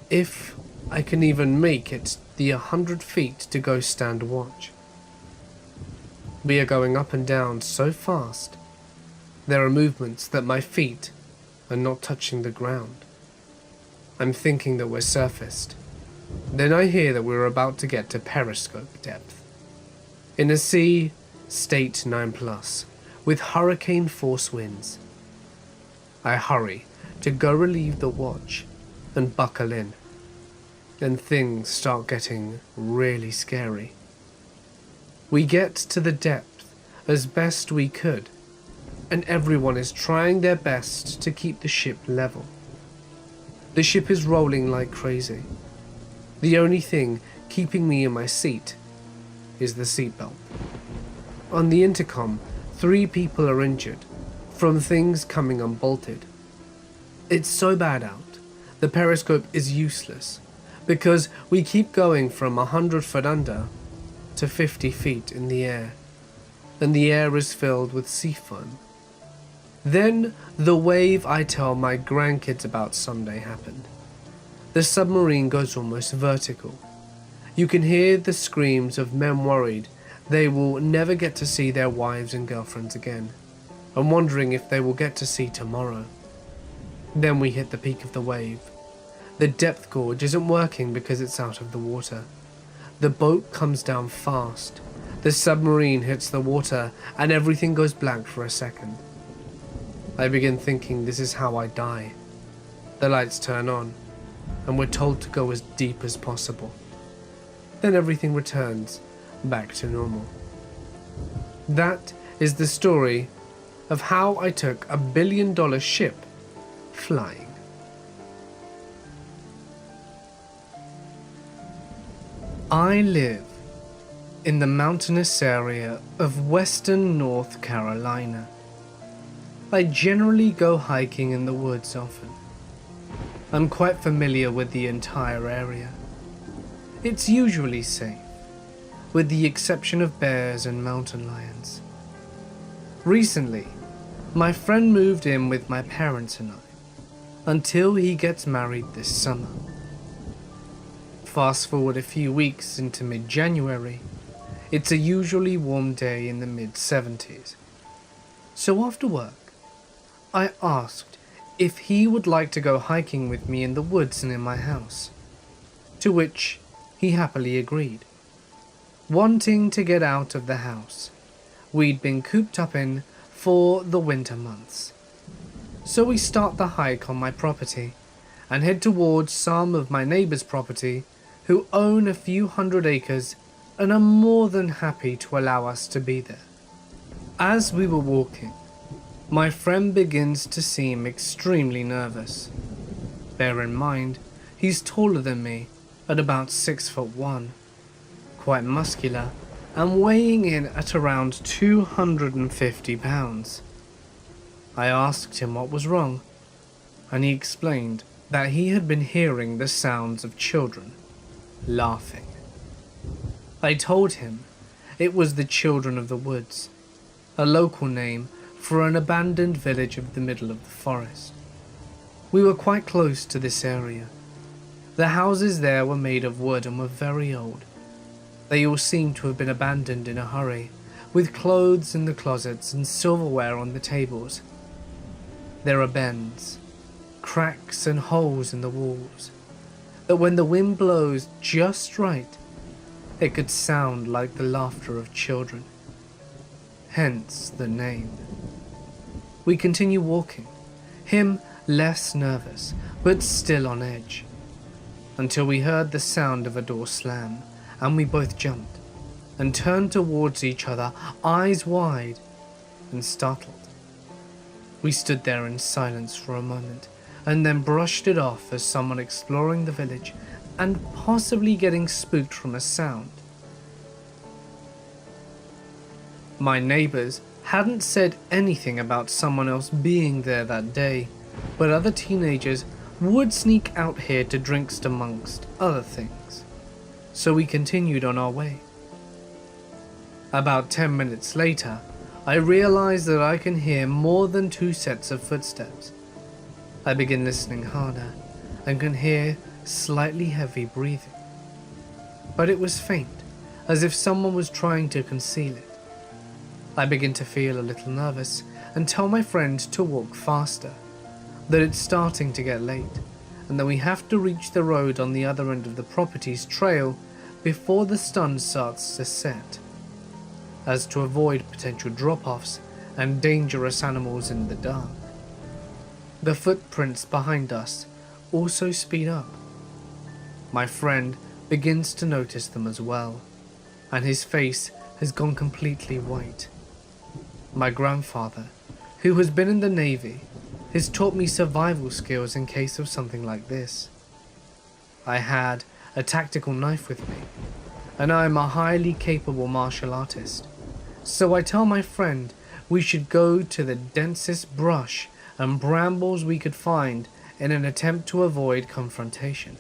A: if I can even make it the 100 feet to go stand watch. We are going up and down so fast, there are movements that my feet are not touching the ground. I'm thinking that we're surfaced. Then I hear that we're about to get to periscope depth. In a sea, state 9+, with hurricane force winds. I hurry to go relieve the watch and buckle in. And things start getting really scary. We get to the depth as best we could, and everyone is trying their best to keep the ship level. The ship is rolling like crazy. The only thing keeping me in my seat is the seatbelt. On the intercom, 3 people are injured from things coming unbolted. It's so bad out, the periscope is useless because we keep going from 100 foot under to 50 feet in the air, and the air is filled with sea foam. Then the wave I tell my grandkids about someday happened. The submarine goes almost vertical. You can hear the screams of men worried they will never get to see their wives and girlfriends again, and wondering if they will get to see tomorrow. Then we hit the peak of the wave. The depth gauge isn't working because it's out of the water. The boat comes down fast. The submarine hits the water and everything goes blank for a second. I begin thinking this is how I die. The lights turn on and we're told to go as deep as possible. Then everything returns back to normal. That is the story of how I took a billion-dollar ship flying. I live in the mountainous area of western North Carolina. I generally go hiking in the woods often. I'm quite familiar with the entire area. It's usually safe, with the exception of bears and mountain lions. Recently, my friend moved in with my parents and I, until he gets married this summer. Fast forward a few weeks into mid-January, it's a usually warm day in the mid-70s. So after work, I asked if he would like to go hiking with me in the woods near my house, to which he happily agreed. Wanting to get out of the house we'd been cooped up in for the winter months. So we start the hike on my property and head towards some of my neighbors' property who own a few hundred acres and are more than happy to allow us to be there. As we were walking, my friend begins to seem extremely nervous. Bear in mind, he's taller than me at about 6'1", quite muscular and weighing in at around 250 pounds. I asked him what was wrong, and he explained that he had been hearing the sounds of children laughing. I told him it was the Children of the Woods, a local name for an abandoned village of the middle of the forest. We were quite close to this area. The houses there were made of wood and were very old. They all seemed to have been abandoned in a hurry, with clothes in the closets and silverware on the tables. There are bends, cracks and holes in the walls, that when the wind blows just right, it could sound like the laughter of children. Hence the name. We continue walking, him less nervous, but still on edge, until we heard the sound of a door slam, and we both jumped and turned towards each other, eyes wide and startled. We stood there in silence for a moment, and then brushed it off as someone exploring the village and possibly getting spooked from a sound. My neighbors hadn't said anything about someone else being there that day, but other teenagers would sneak out here to drinks amongst other things. So we continued on our way. About 10 minutes later, I realized that I can hear more than 2 sets of footsteps. I begin listening harder and can hear slightly heavy breathing. But it was faint, as if someone was trying to conceal it. I begin to feel a little nervous and tell my friend to walk faster, that it's starting to get late, and that we have to reach the road on the other end of the property's trail before the sun starts to set, as to avoid potential drop-offs and dangerous animals in the dark. The footprints behind us also speed up. My friend begins to notice them as well, and his face has gone completely white. My grandfather, who has been in the Navy, has taught me survival skills in case of something like this. I had a tactical knife with me, and I am a highly capable martial artist, so I tell my friend we should go to the densest brush and brambles we could find in an attempt to avoid confrontation.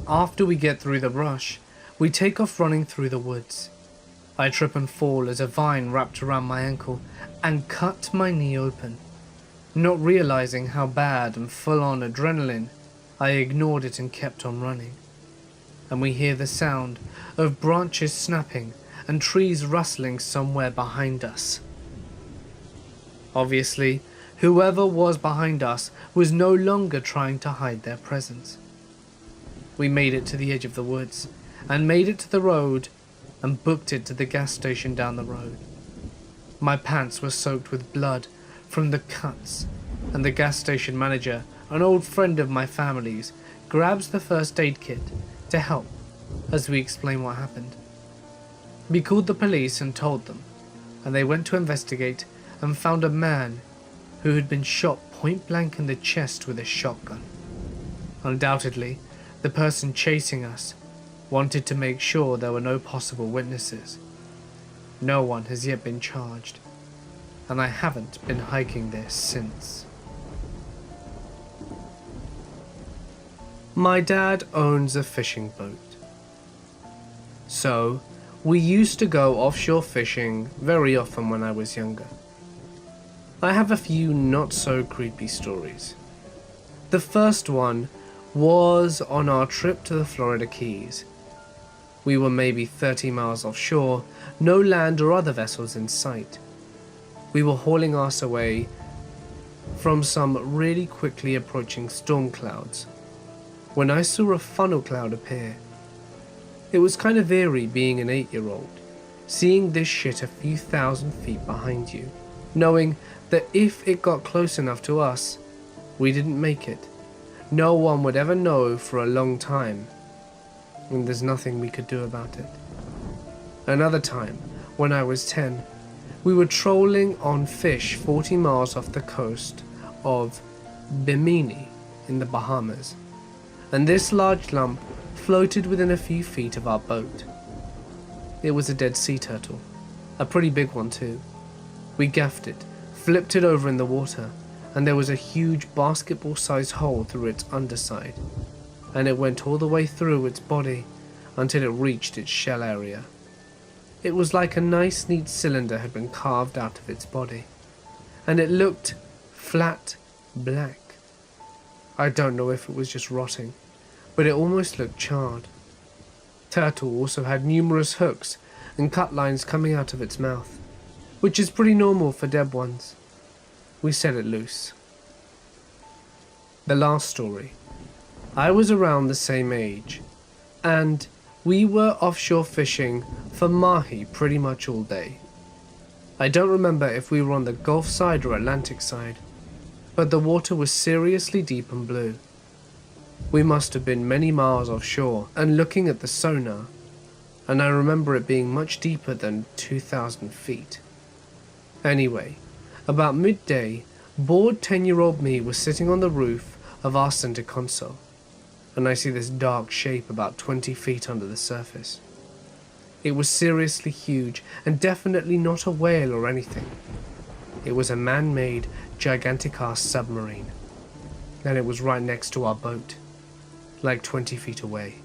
A: After we get through the brush, we take off running through the woods. I trip and fall as a vine wrapped around my ankle and cut my knee open. Not realizing how bad and full-on adrenaline, I ignored it and kept on running. And we hear the sound of branches snapping and trees rustling somewhere behind us. Obviously, Whoever was behind us was no longer trying to hide their presence. We made it to the edge of the woods, and made it to the road, and booked it to the gas station down the road. My pants were soaked with blood from the cuts, and the gas station manager, an old friend of my family's, grabs the first aid kit to help as we explain what happened. We called the police and told them, and they went to investigate and found a man who had been shot point blank in the chest with a shotgun. Undoubtedly, the person chasing us wanted to make sure there were no possible witnesses. No one has yet been charged, and I haven't been hiking there since. My dad owns a fishing boat. So, we used to go offshore fishing very often when I was younger. I have a few not so creepy stories. The first one was on our trip to the Florida Keys. We were maybe 30 miles offshore, no land or other vessels in sight. We were hauling ass away from some really quickly approaching storm clouds when I saw a funnel cloud appear. It was kind of eerie being an 8-year-old, seeing this shit a few thousand feet behind you, knowing that if it got close enough to us, we didn't make it. No one would ever know for a long time, and there's nothing we could do about it. Another time, when I was 10, we were trolling on fish 40 miles off the coast of Bimini in the Bahamas, and this large lump floated within a few feet of our boat. It was a dead sea turtle, a pretty big one too. We gaffed it, flipped it over in the water, and there was a huge basketball-sized hole through its underside, and it went all the way through its body until it reached its shell area. It was like a nice neat cylinder had been carved out of its body, and it looked flat black. I don't know if it was just rotting, but it almost looked charred. Turtle also had numerous hooks and cut lines coming out of its mouth, which is pretty normal for dead ones. We set it loose. The last story. I was around the same age, and we were offshore fishing for mahi pretty much all day. I don't remember if we were on the Gulf side or Atlantic side, but the water was seriously deep and blue. We must have been many miles offshore, and looking at the sonar, and I remember it being much deeper than 2,000 feet. Anyway, about midday, bored 10-year-old me was sitting on the roof of our center console, and I see this dark shape about 20 feet under the surface. It was seriously huge, and definitely not a whale or anything. It was a man-made, gigantic-ass submarine, and it was right next to our boat, like 20 feet away.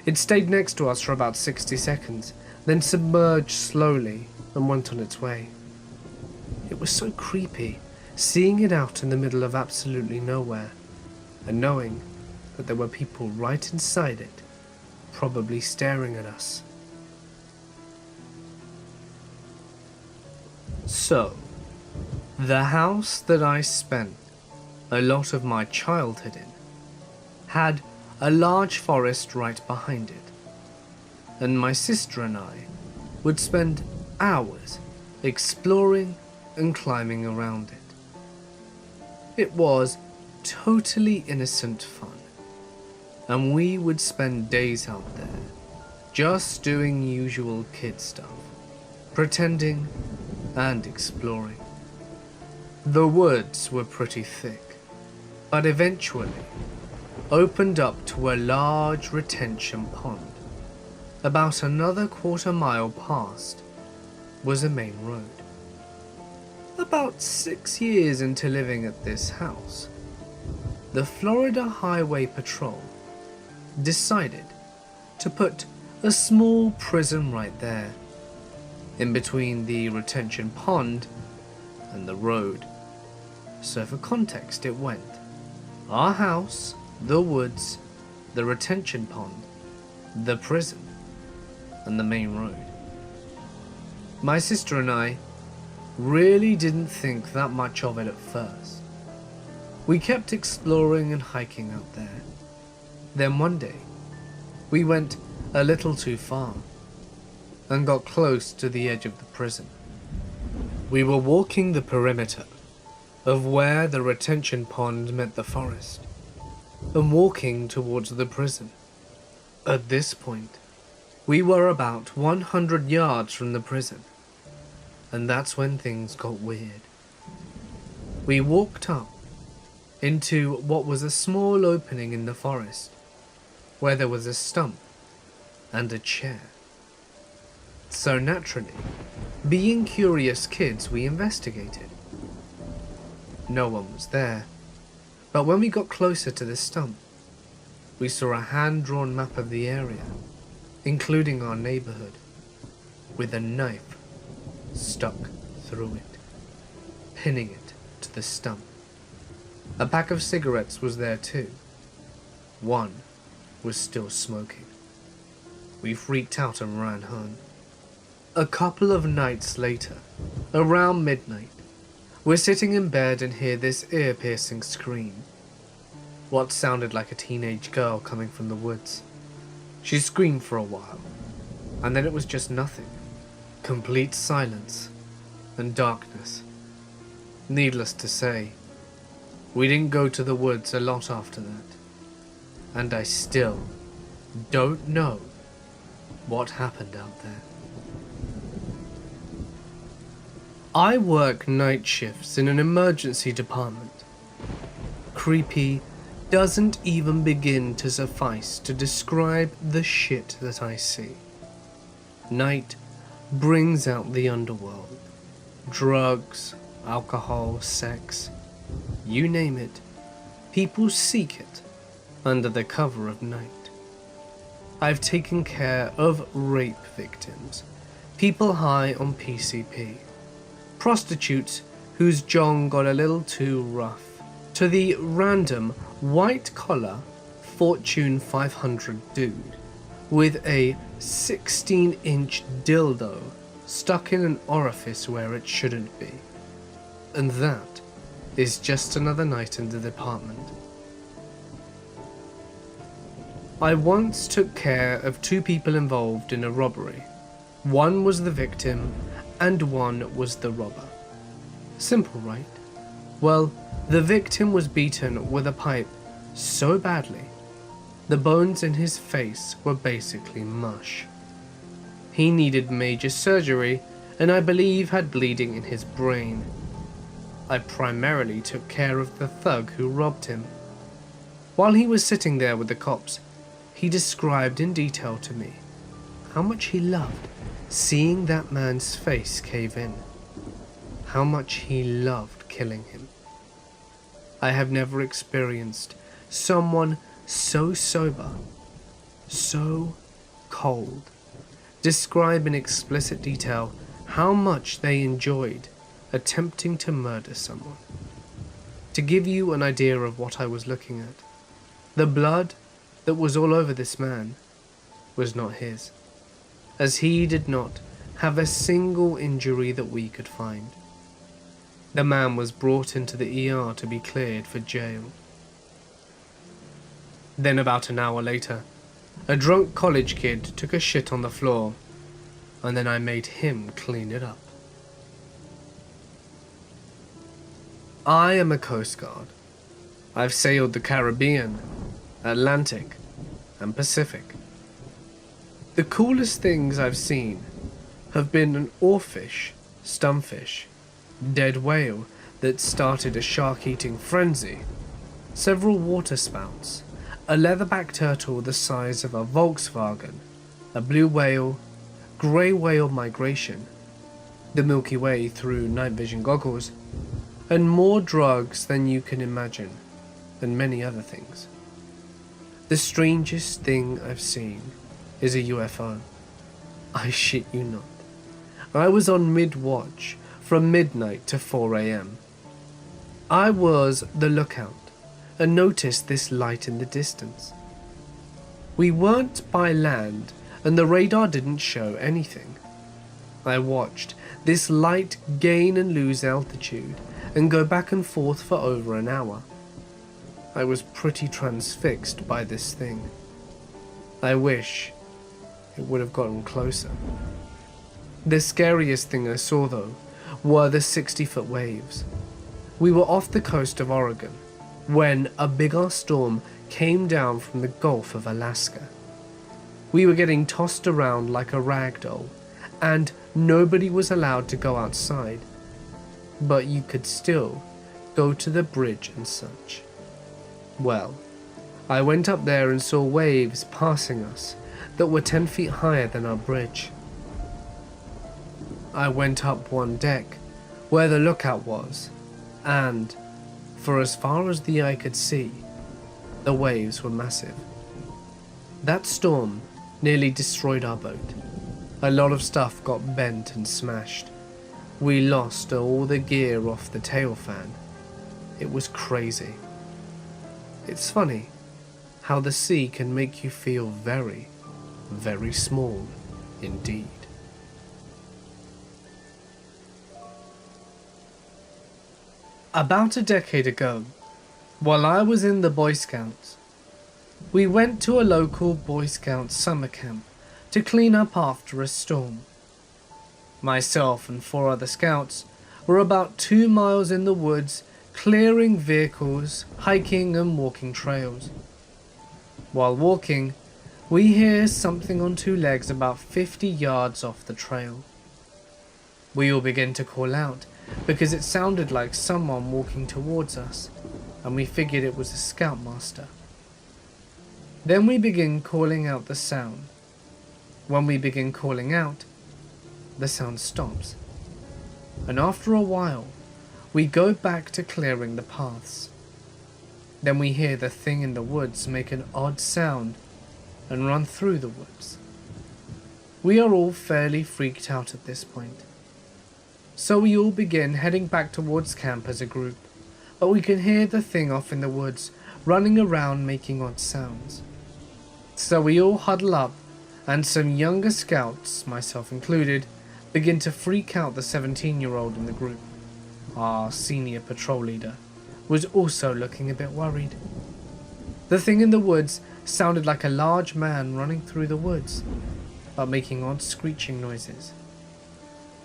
A: It stayed next to us for about 60 seconds, then submerged slowly and went on its way. It was so creepy, seeing it out in the middle of absolutely nowhere, and knowing that there were people right inside it, probably staring at us. So, the house that I spent a lot of my childhood in had a large forest right behind it, and my sister and I would spend hours exploring and climbing around it. It was totally innocent fun, and we would spend days out there just doing usual kid stuff, pretending and exploring. The woods were pretty thick, but eventually opened up to a large retention pond. About another quarter-mile past was a main road. About 6 years into living at this house, the Florida Highway Patrol decided to put a small prison right there, in between the retention pond and the road. So for context, it went our house, the woods, the retention pond, the prison, and the main road. My sister and I Really didn't think that much of it at first. We kept exploring and hiking out there. Then one day, we went a little too far and got close to the edge of the prison. We were walking the perimeter of where the retention pond met the forest and walking towards the prison. At this point, we were about 100 yards from the prison, and that's when things got weird. We walked up into what was a small opening in the forest, where there was a stump and a chair. So naturally, being curious kids, we investigated. No one was there, but when we got closer to the stump, we saw a hand-drawn map of the area, including our neighborhood, with a knife stuck through it, pinning it to the stump. A pack of cigarettes was there too. One was still smoking. We freaked out and ran home. A couple of nights later, around midnight, we're sitting in bed and hear this ear-piercing scream. What sounded like a teenage girl coming from the woods. She screamed for a while, and then it was just nothing. Complete silence and darkness. Needless to say, we didn't go to the woods a lot after that, and I still don't know what happened out there. I work night shifts in an emergency department. Creepy doesn't even begin to suffice to describe the shit that I see. Night brings out the underworld. Drugs, alcohol, sex, you name it, people seek it under the cover of night. I've taken care of rape victims, people high on PCP, prostitutes whose jong got a little too rough, to the random white-collar Fortune 500 dude with a 16-inch dildo stuck in an orifice where it shouldn't be. And that is just another night in the department. I once took care of two people involved in a robbery. One was the victim and one was the robber. Simple, right? Well, the victim was beaten with a pipe so badly, the bones in his face were basically mush. He needed major surgery and I believe had bleeding in his brain. I primarily took care of the thug who robbed him. While he was sitting there with the cops, he described in detail to me how much he loved seeing that man's face cave in, how much he loved killing him. I have never experienced someone so sober, so cold, describe in explicit detail how much they enjoyed attempting to murder someone. To give you an idea of what I was looking at, the blood that was all over this man was not his, as he did not have a single injury that we could find. The man was brought into the ER to be cleared for jail. Then about an hour later, a drunk college kid took a shit on the floor, and then I made him clean it up. I am a Coast Guard. I've sailed the Caribbean, Atlantic, and Pacific. The coolest things I've seen have been an oarfish, stunfish, dead whale that started a shark-eating frenzy, several water spouts, a leatherback turtle the size of a Volkswagen, a blue whale, grey whale migration, the Milky Way through night vision goggles, and more drugs than you can imagine, and many other things. The strangest thing I've seen is a UFO. I shit you not. I was on mid-watch from midnight to 4 a.m. I was the lookout and noticed this light in the distance. We weren't by land and the radar didn't show anything. I watched this light gain and lose altitude and go back and forth for over an hour. I was pretty transfixed by this thing. I wish it would have gotten closer. The scariest thing I saw, though, were the 60-foot waves. We were off the coast of Oregon when a big-ass storm came down from the Gulf of Alaska. We were getting tossed around like a rag doll, and nobody was allowed to go outside, but you could still go to the bridge and such. Well, I went up there and saw waves passing us that were 10 feet higher than our bridge. I went up one deck where the lookout was, and for as far as the eye could see, the waves were massive. That storm nearly destroyed our boat. A lot of stuff got bent and smashed. We lost all the gear off the tail fan. It was crazy. It's funny how the sea can make you feel very, very small indeed. About a decade ago, while I was in the Boy Scouts, we went to a local Boy Scout summer camp to clean up after a storm. Myself and 4 other scouts were about 2 miles in the woods, clearing vehicles, hiking and walking trails. While walking, we hear something on 2 legs about 50 yards off the trail. We all begin to call out because it sounded like someone walking towards us, and we figured it was a scoutmaster. Then we begin calling out the sound. When we begin calling out, the sound stops, and after a while, we go back to clearing the paths. Then we hear the thing in the woods make an odd sound and run through the woods. We are all fairly freaked out at this point, so we all begin heading back towards camp as a group, but we can hear the thing off in the woods running around making odd sounds. So we all huddle up, and some younger scouts, myself included, begin to freak out the 17-year-old in the group. Our senior patrol leader was also looking a bit worried. The thing in the woods sounded like a large man running through the woods, but making odd screeching noises.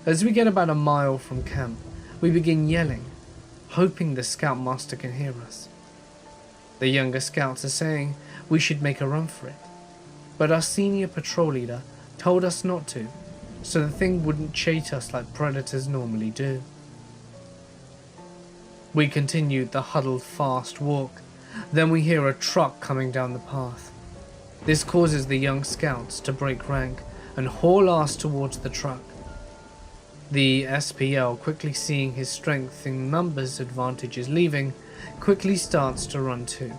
A: As we get about a mile from camp, we begin yelling, hoping the scoutmaster can hear us. The younger scouts are saying we should make a run for it, but our senior patrol leader told us not to, so the thing wouldn't chase us like predators normally do. We continued the huddled fast walk, then we hear a truck coming down the path. This causes the young scouts to break rank and haul ass towards the truck. The SPL, quickly seeing his strength in numbers advantages leaving, quickly starts to run too.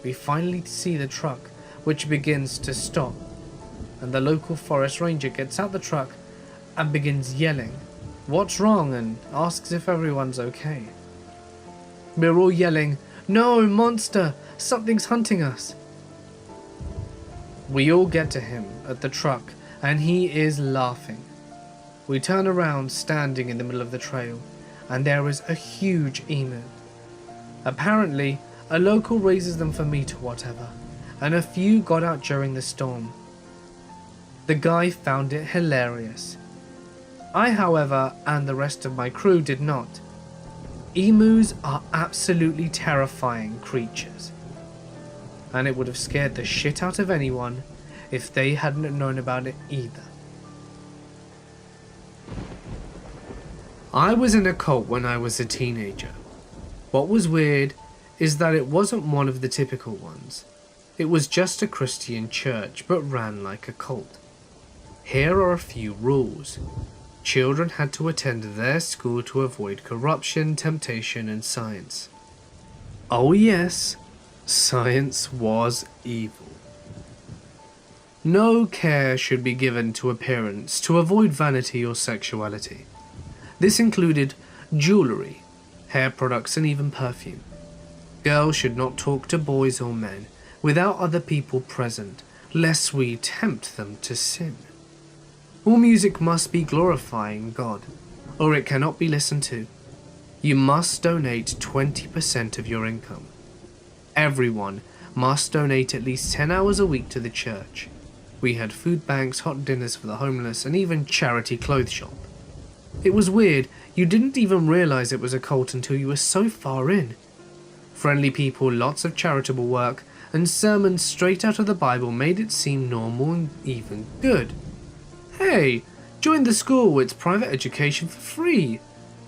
A: We finally see the truck, which begins to stop, and the local forest ranger gets out the truck and begins yelling, "What's wrong?" and asks if everyone's okay. We're all yelling, "No, monster! Something's hunting us!" We all get to him at the truck, and he is laughing. We turn around, standing in the middle of the trail, and there is a huge emu. Apparently, a local raises them for meat or whatever, and a few got out during the storm. The guy found it hilarious. I, however, and the rest of my crew did not. Emus are absolutely terrifying creatures, and it would have scared the shit out of anyone if they hadn't known about it either. I was in a cult when I was a teenager. What was weird is that it wasn't one of the typical ones. It was just a Christian church, but ran like a cult. Here are a few rules. Children had to attend their school to avoid corruption, temptation, and science. Oh yes, science was evil. No care should be given to appearance to avoid vanity or sexuality. This included jewelry, hair products, and even perfume. Girls should not talk to boys or men without other people present, lest we tempt them to sin. All music must be glorifying God, or it cannot be listened to. You must donate 20% of your income. Everyone must donate at least 10 hours a week to the church. We had food banks, hot dinners for the homeless, and even charity clothes shop. It was weird, you didn't even realize it was a cult until you were so far in. Friendly people, lots of charitable work, and sermons straight out of the Bible made it seem normal and even good. Hey, join the school, it's private education for free.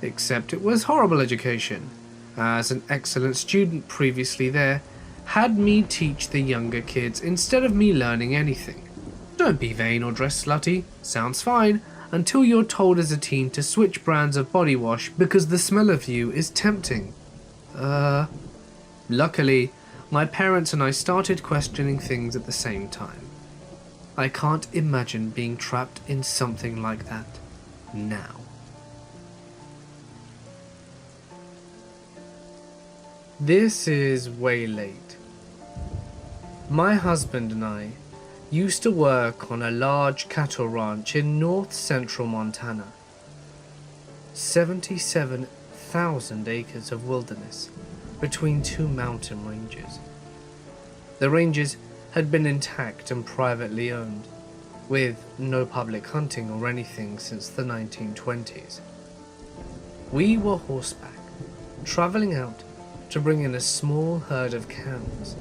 A: Except it was horrible education. As an excellent student previously there, had me teach the younger kids instead of me learning anything. Don't be vain or dress slutty, sounds fine, until you're told as a teen to switch brands of body wash because the smell of you is tempting. Luckily, my parents and I started questioning things at the same time. I can't imagine being trapped in something like that now. This is way late. My husband and I used to work on a large cattle ranch in north central Montana. 77,000 acres of wilderness between two mountain ranges. The ranges had been intact and privately owned, with no public hunting or anything since the 1920s. We were horseback, traveling out to bring in a small herd of cows.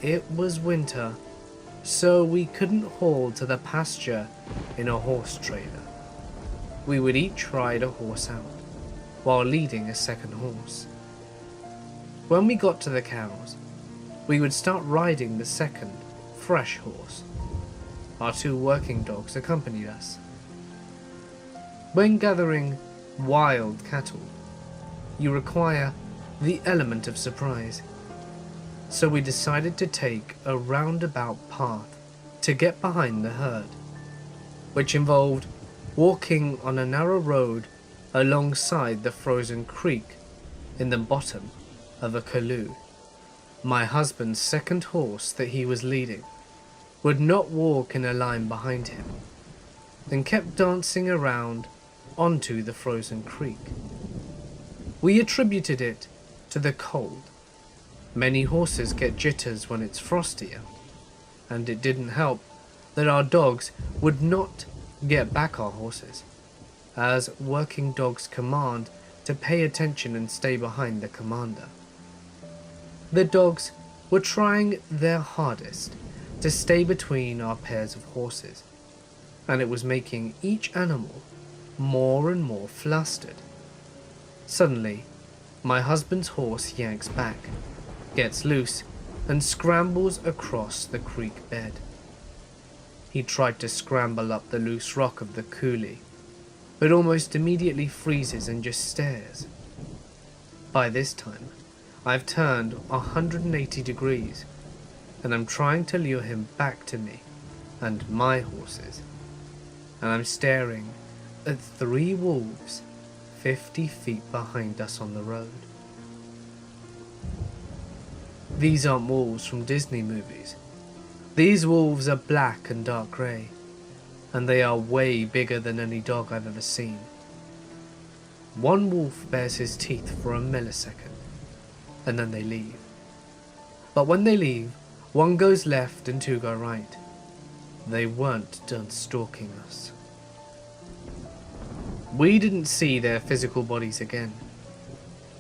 A: It was winter, so we couldn't haul to the pasture in a horse trailer. We would each ride a horse out, while leading a second horse. When we got to the cows, we would start riding the second, fresh horse. Our two working dogs accompanied us. When gathering wild cattle, you require the element of surprise. So we decided to take a roundabout path to get behind the herd, which involved walking on a narrow road alongside the frozen creek in the bottom of a canoe. My husband's second horse that he was leading would not walk in a line behind him and kept dancing around onto the frozen creek. We attributed it to the cold. Many horses get jitters when it's frosty out, and it didn't help that our dogs would not get back our horses, as working dogs command to pay attention and stay behind the commander. The dogs were trying their hardest to stay between our pairs of horses, and it was making each animal more and more flustered. Suddenly, my husband's horse yanks back, gets loose, and scrambles across the creek bed. He tried to scramble up the loose rock of the coulee, but almost immediately freezes and just stares. By this time, I've turned 180 degrees, and I'm trying to lure him back to me and my horses, and I'm staring at 3 wolves 50 feet behind us on the road. These aren't wolves from Disney movies. These wolves are black and dark grey, and they are way bigger than any dog I've ever seen. One wolf bares his teeth for a millisecond, and then they leave. But when they leave, one goes left and 2 go right. They weren't done stalking us. We didn't see their physical bodies again,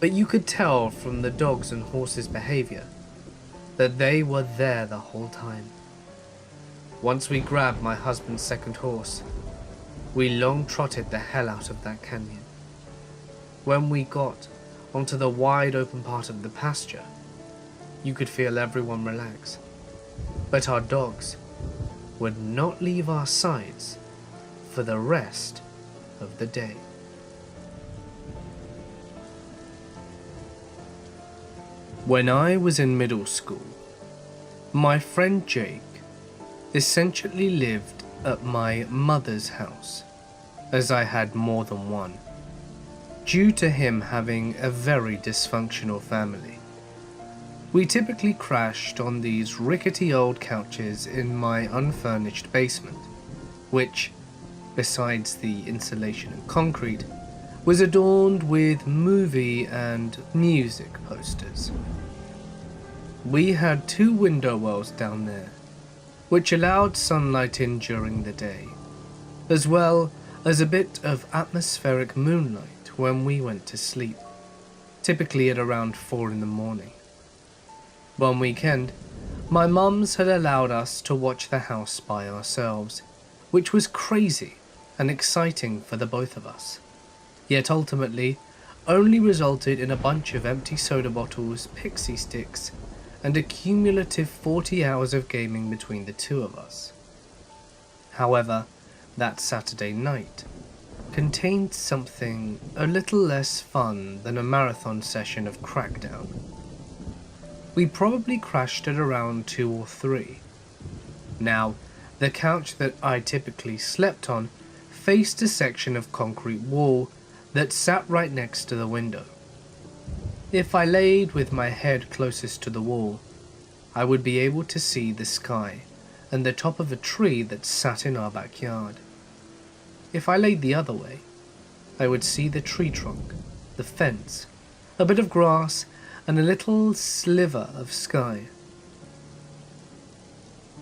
A: but you could tell from the dogs' and horses' behavior that they were there the whole time. Once we grabbed my husband's second horse, we long trotted the hell out of that canyon. When we got onto the wide open part of the pasture, you could feel everyone relax, but our dogs would not leave our sides for the rest of the day. When I was in middle school, my friend Jake essentially lived at my mother's house, as I had more than one, due to him having a very dysfunctional family. We typically crashed on these rickety old couches in my unfurnished basement, which, besides the insulation and concrete, was adorned with movie and music posters. We had 2 window wells down there, which allowed sunlight in during the day, as well as a bit of atmospheric moonlight when we went to sleep, typically at around 4 in the morning. One weekend, my mums had allowed us to watch the house by ourselves, which was crazy and exciting for the both of us, yet ultimately only resulted in a bunch of empty soda bottles, pixie sticks, and a cumulative 40 hours of gaming between the 2 of us. However, that Saturday night contained something a little less fun than a marathon session of Crackdown. We probably crashed at around 2 or 3. Now, the couch that I typically slept on faced a section of concrete wall that sat right next to the window. If I laid with my head closest to the wall, I would be able to see the sky and the top of a tree that sat in our backyard. If I laid the other way, I would see the tree trunk, the fence, a bit of grass, and a little sliver of sky.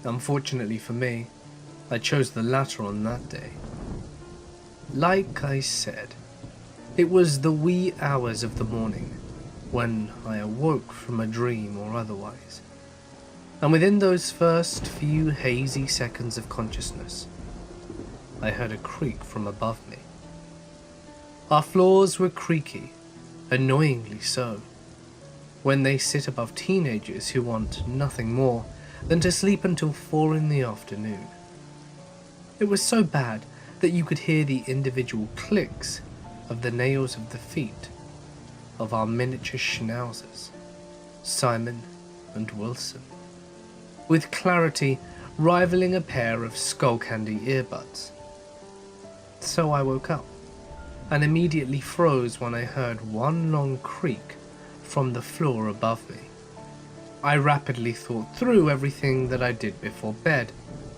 A: Unfortunately for me, I chose the latter on that day. Like I said, it was the wee hours of the morning when I awoke from a dream or otherwise, and within those first few hazy seconds of consciousness, I heard a creak from above me. Our floors were creaky, annoyingly so, when they sit above teenagers who want nothing more than to sleep until 4 in the afternoon. It was so bad that you could hear the individual clicks of the nails of the feet of our miniature schnauzers, Simon and Wilson, with clarity rivaling a pair of Skullcandy earbuds. So I woke up, and immediately froze when I heard one long creak from the floor above me. I rapidly thought through everything that I did before bed.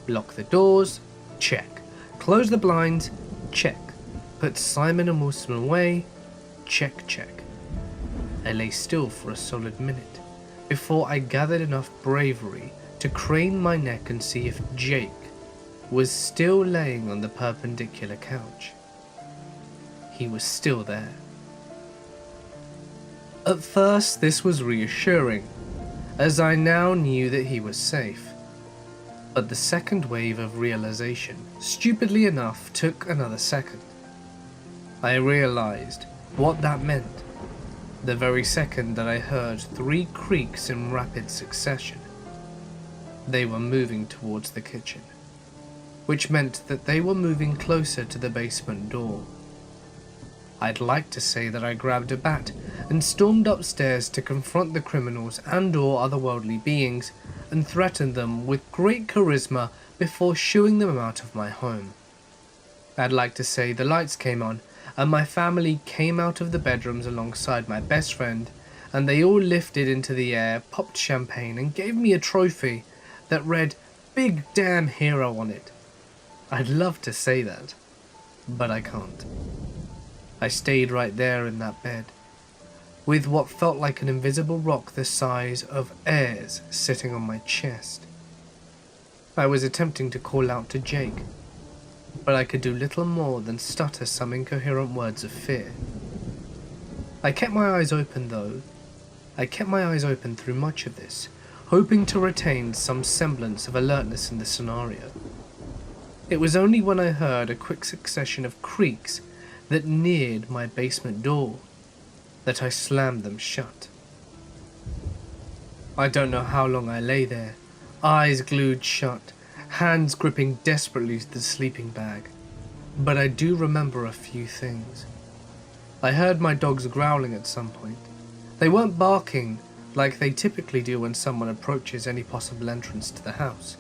A: Lock the doors? Check. Close the blinds? Check. Put Simon and Wilson away? Check, check. I lay still for a solid minute before I gathered enough bravery to crane my neck and see if Jake was still laying on the perpendicular couch. He was still there. At first, this was reassuring, as I now knew that he was safe. But the second wave of realization, stupidly enough, took another second. I realized what that meant the very second that I heard 3 creaks in rapid succession. They were moving towards the kitchen, which meant that they were moving closer to the basement door. I'd like to say that I grabbed a bat and stormed upstairs to confront the criminals and/or otherworldly beings and threaten them with great charisma before shooing them out of my home. I'd like to say the lights came on and my family came out of the bedrooms alongside my best friend, and they all lifted into the air, popped champagne, and gave me a trophy that read "Big Damn Hero" on it. I'd love to say that, but I can't. I stayed right there in that bed, with what felt like an invisible rock the size of airs sitting on my chest. I was attempting to call out to Jake, but I could do little more than stutter some incoherent words of fear. I kept my eyes open though. I kept my eyes open through much of this, hoping to retain some semblance of alertness in the scenario. It was only when I heard a quick succession of creaks that neared my basement door that I slammed them shut. I don't know how long I lay there, eyes glued shut, hands gripping desperately to the sleeping bag, but I do remember a few things. I heard my dogs growling at some point. They weren't barking like they typically do when someone approaches any possible entrance to the house,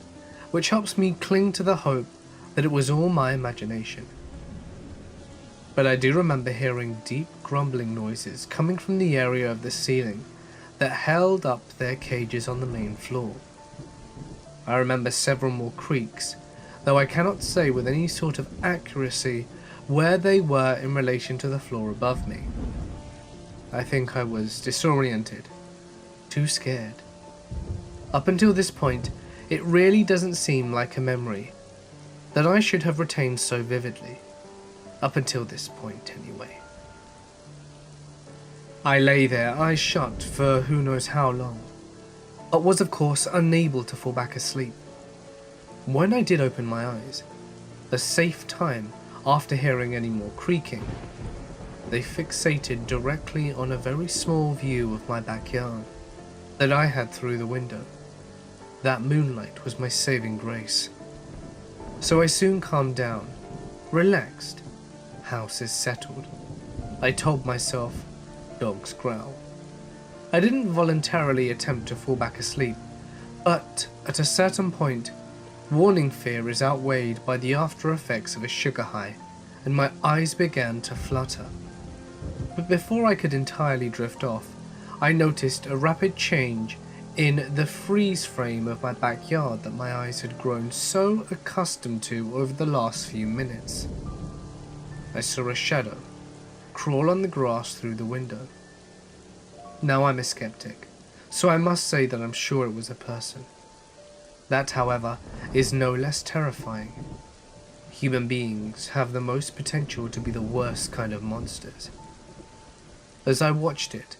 A: which helps me cling to the hope that it was all my imagination. But I do remember hearing deep grumbling noises coming from the area of the ceiling that held up their cages on the main floor. I remember several more creaks, though I cannot say with any sort of accuracy where they were in relation to the floor above me. I think I was disoriented, too scared. Up until this point, it really doesn't seem like a memory that I should have retained so vividly. Up until this point, anyway. I lay there, eyes shut, for who knows how long, but was of course unable to fall back asleep. When I did open my eyes, a safe time after hearing any more creaking, they fixated directly on a very small view of my backyard that I had through the window. That moonlight was my saving grace. So I soon calmed down, relaxed. House is settled. I told myself, dogs growl. I didn't voluntarily attempt to fall back asleep, but at a certain point, warning fear is outweighed by the after effects of a sugar high, and my eyes began to flutter. But before I could entirely drift off, I noticed a rapid change in the freeze frame of my backyard that my eyes had grown so accustomed to over the last few minutes. I saw a shadow crawl on the grass through the window. Now I'm a skeptic, so I must say that I'm sure it was a person. That, however, is no less terrifying. Human beings have the most potential to be the worst kind of monsters. As I watched it,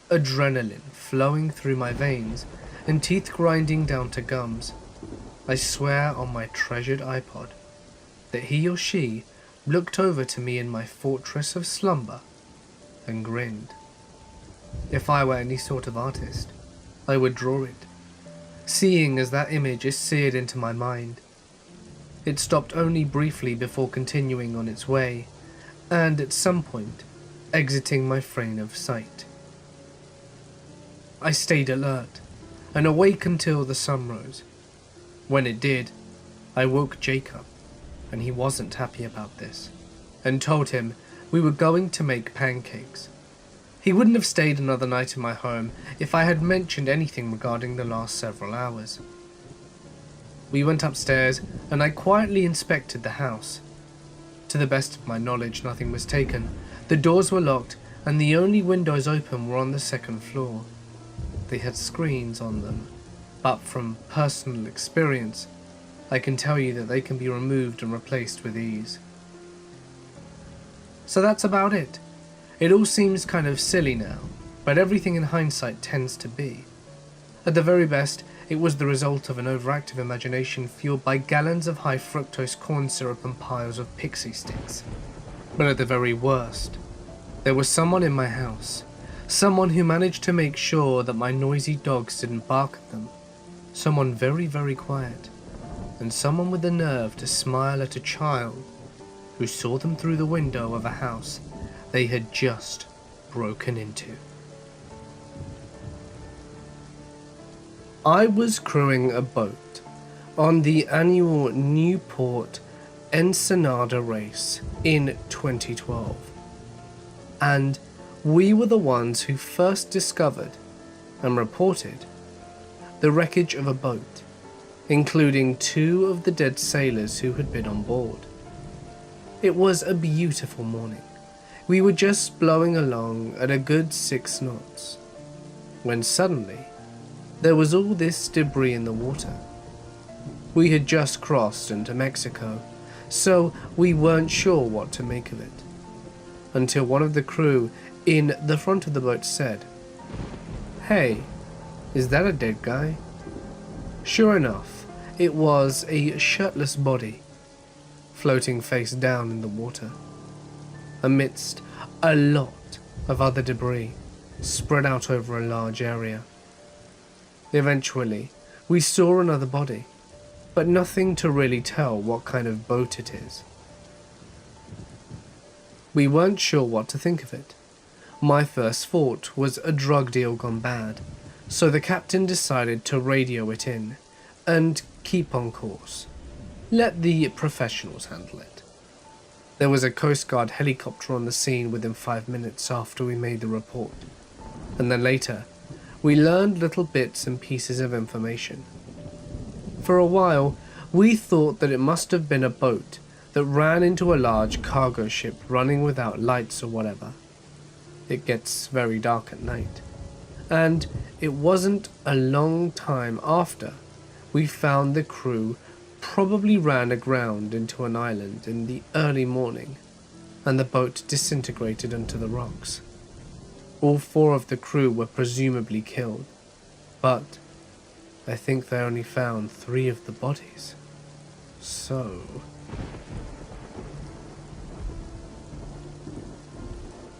A: adrenaline flowing through my veins and teeth grinding down to gums, I swear on my treasured iPod that he or she looked over to me in my fortress of slumber and grinned. If I were any sort of artist, I would draw it, seeing as that image is seared into my mind. It stopped only briefly before continuing on its way, and at some point, exiting my frame of sight. I stayed alert, and awake until the sun rose. When it did, I woke Jacob, and he wasn't happy about this, and told him we were going to make pancakes. He wouldn't have stayed another night in my home if I had mentioned anything regarding the last several hours. We went upstairs, and I quietly inspected the house. To the best of my knowledge, nothing was taken. The doors were locked, and the only windows open were on the second floor. They had screens on them, but from personal experience, I can tell you that they can be removed and replaced with ease. So that's about it. It all seems kind of silly now, but everything in hindsight tends to be. At the very best, it was the result of an overactive imagination fueled by gallons of high fructose corn syrup and piles of pixie sticks. But at the very worst, there was someone in my house, someone who managed to make sure that my noisy dogs didn't bark at them, someone very, very quiet, and someone with the nerve to smile at a child who saw them through the window of a house they had just broken into. I was crewing a boat on the annual Newport Ensenada race in 2012, and we were the ones who first discovered and reported the wreckage of a boat, including 2 of the dead sailors who had been on board. It was a beautiful morning. We were just blowing along at a good 6 knots, when suddenly there was all this debris in the water. We had just crossed into Mexico, so we weren't sure what to make of it, until one of the crew in the front of the boat said, "Hey, is that a dead guy?" Sure enough, it was a shirtless body, floating face down in the water, amidst a lot of other debris spread out over a large area. Eventually, we saw another body, but nothing to really tell what kind of boat it is. We weren't sure what to think of it. My first thought was a drug deal gone bad, so the captain decided to radio it in and keep on course. Let the professionals handle it. There was a Coast Guard helicopter on the scene within 5 minutes after we made the report, and then later, we learned little bits and pieces of information. For a while, We thought that it must have been a boat that ran into a large cargo ship running without lights or whatever. It gets very dark at night. And it wasn't a long time after we found the crew probably ran aground into an island in the early morning, and the boat disintegrated onto the rocks. All 4 of the crew were presumably killed, but I think they only found 3 of the bodies. So...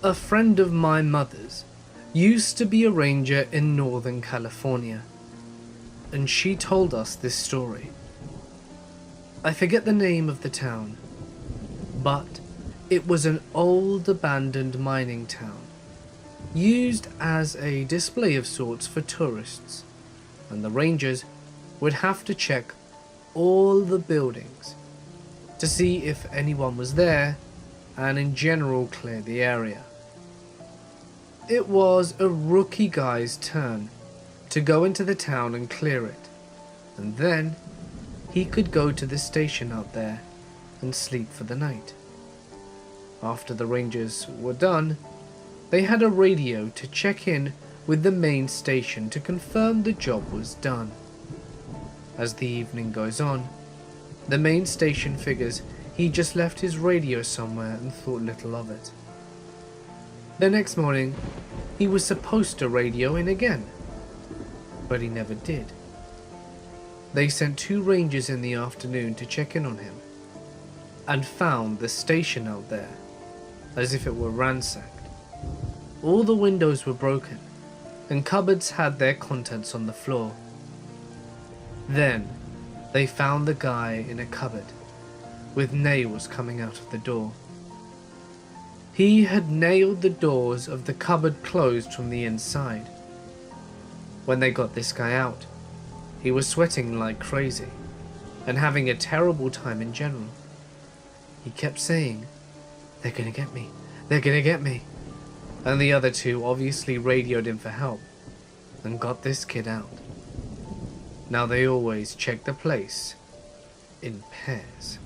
A: A friend of my mother's used to be a ranger in Northern California, and she told us this story. I forget the name of the town, but it was an old abandoned mining town, used as a display of sorts for tourists, and the rangers would have to check all the buildings to see if anyone was there and in general clear the area. It was a rookie guy's turn to go into the town and clear it, and then he could go to the station out there and sleep for the night. After the rangers were done, they had a radio to check in with the main station to confirm the job was done. As the evening goes on, the main station figures he just left his radio somewhere and thought little of it. The next morning, he was supposed to radio in again, but he never did. They sent 2 rangers in the afternoon to check in on him, and found the station out there, as if it were ransacked. All the windows were broken, and cupboards had their contents on the floor. Then, they found the guy in a cupboard, with nails coming out of the door. He had nailed the doors of the cupboard closed from the inside. When they got this guy out, he was sweating like crazy, and having a terrible time in general. He kept saying, "They're gonna get me, they're gonna get me." And the other 2 obviously radioed him for help, and got this kid out. Now they always check the place in pairs.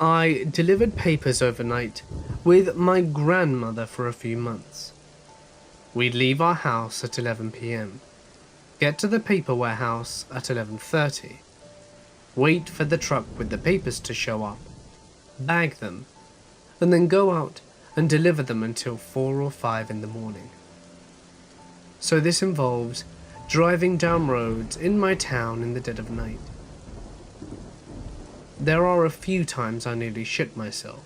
A: I delivered papers overnight with my grandmother for a few months. We'd leave our house at 11 p.m, get to the paper warehouse at 11:30, wait for the truck with the papers to show up, bag them, and then go out and deliver them until 4 or 5 in the morning. So this involves driving down roads in my town in the dead of night. There are a few times I nearly shit myself.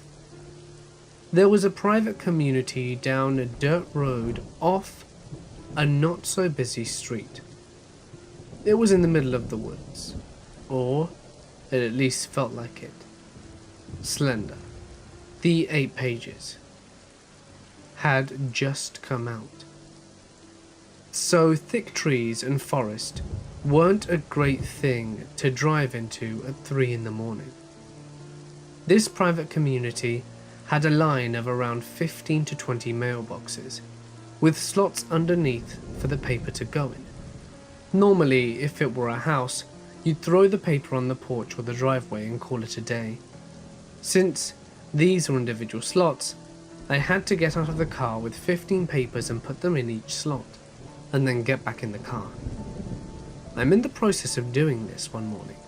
A: There was a private community down a dirt road off a not so busy street. It was in the middle of the woods, or it at least felt like it. Slender, the 8 pages, had just come out. So thick trees and forest weren't a great thing to drive into at 3 in the morning. This private community had a line of around 15 to 20 mailboxes, with slots underneath for the paper to go in. Normally, if it were a house, you'd throw the paper on the porch or the driveway and call it a day. Since these were individual slots, I had to get out of the car with 15 papers and put them in each slot, and then get back in the car. I'm in the process of doing this one morning,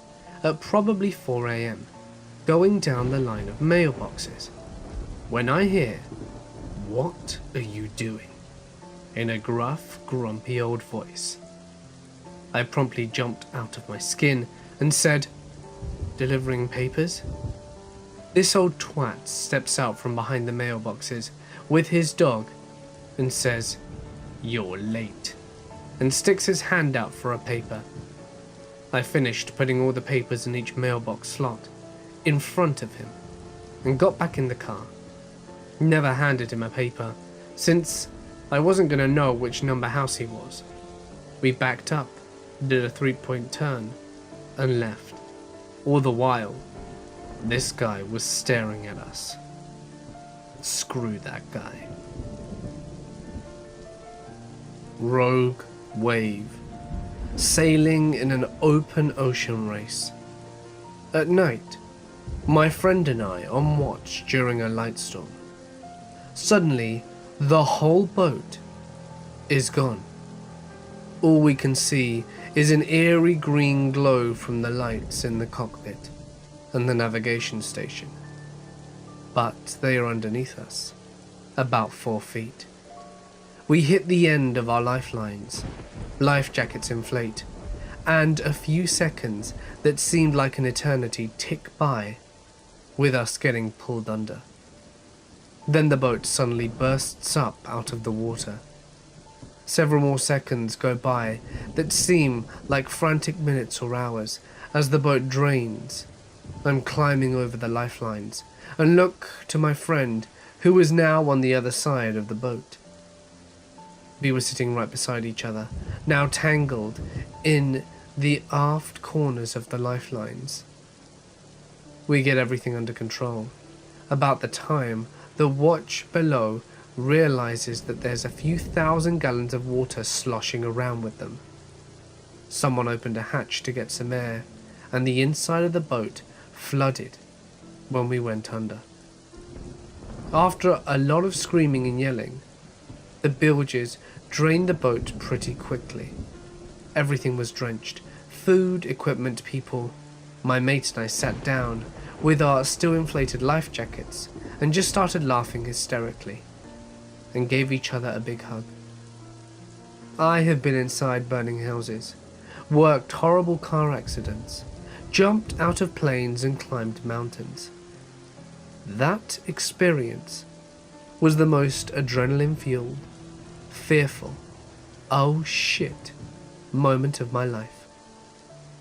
A: at probably 4 a.m, going down the line of mailboxes, when I hear, "What are you doing?" in a gruff, grumpy old voice. I promptly jumped out of my skin and said, "Delivering papers?" This old twat steps out from behind the mailboxes with his dog and says, "You're late," and sticks his hand out for a paper. I finished putting all the papers in each mailbox slot in front of him and got back in the car. Never handed him a paper, since I wasn't going to know which number house he was. We backed up, did a 3-point turn, and left. All the while, this guy was staring at us. Screw that guy. Rogue Wave. sailing in an open ocean race. At night, my friend and I on watch during a light storm. Suddenly, the whole boat is gone. All we can see is an eerie green glow from the lights in the cockpit and the navigation station. But they are underneath us, about 4 feet. We hit the end of our lifelines, life jackets inflate, and a few seconds that seemed like an eternity tick by, with us getting pulled under. Then the boat suddenly bursts up out of the water. Several more seconds go by that seem like frantic minutes or hours as the boat drains. I'm climbing over the lifelines and look to my friend who is now on the other side of the boat. We were sitting right beside each other, now tangled in the aft corners of the lifelines. We get everything under control. About the time the watch below realizes that there's a few thousand gallons of water sloshing around with them. Someone opened a hatch to get some air, and the inside of the boat flooded when we went under. After a lot of screaming and yelling, the bilges drained the boat pretty quickly. Everything was drenched. Food, equipment, people. My mate and I sat down with our still inflated life jackets and just started laughing hysterically and gave each other a big hug. I have been inside burning houses, worked horrible car accidents, jumped out of planes and climbed mountains. That experience was the most adrenaline-fueled, fearful, oh shit moment of my life.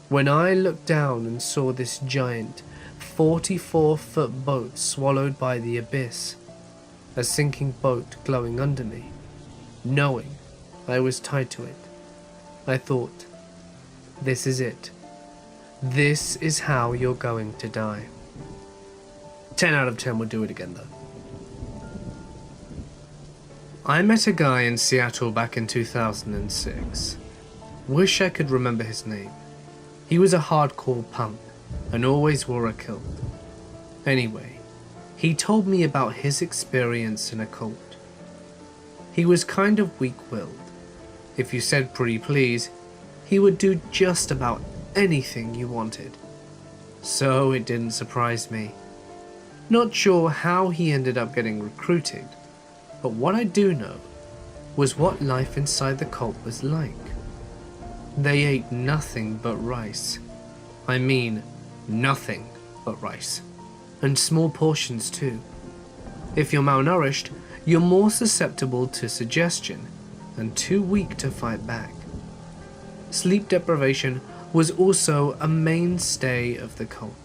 A: When I looked down and saw this giant 44-foot boat swallowed by the abyss, a sinking boat glowing under me, knowing I was tied to it, I thought, this is it. This is how you're going to die. 10 out of 10 would do it again though. I met a guy in Seattle back in 2006. Wish I could remember his name. He was a hardcore punk and always wore a kilt. Anyway, he told me about his experience in a cult. He was kind of weak-willed. If you said pretty please, he would do just about anything you wanted. So it didn't surprise me. Not sure how he ended up getting recruited, but what I do know was what life inside the cult was like. They ate nothing but rice. I mean, nothing but rice. And small portions too. If you're malnourished, you're more susceptible to suggestion and too weak to fight back. Sleep deprivation was also a mainstay of the cult.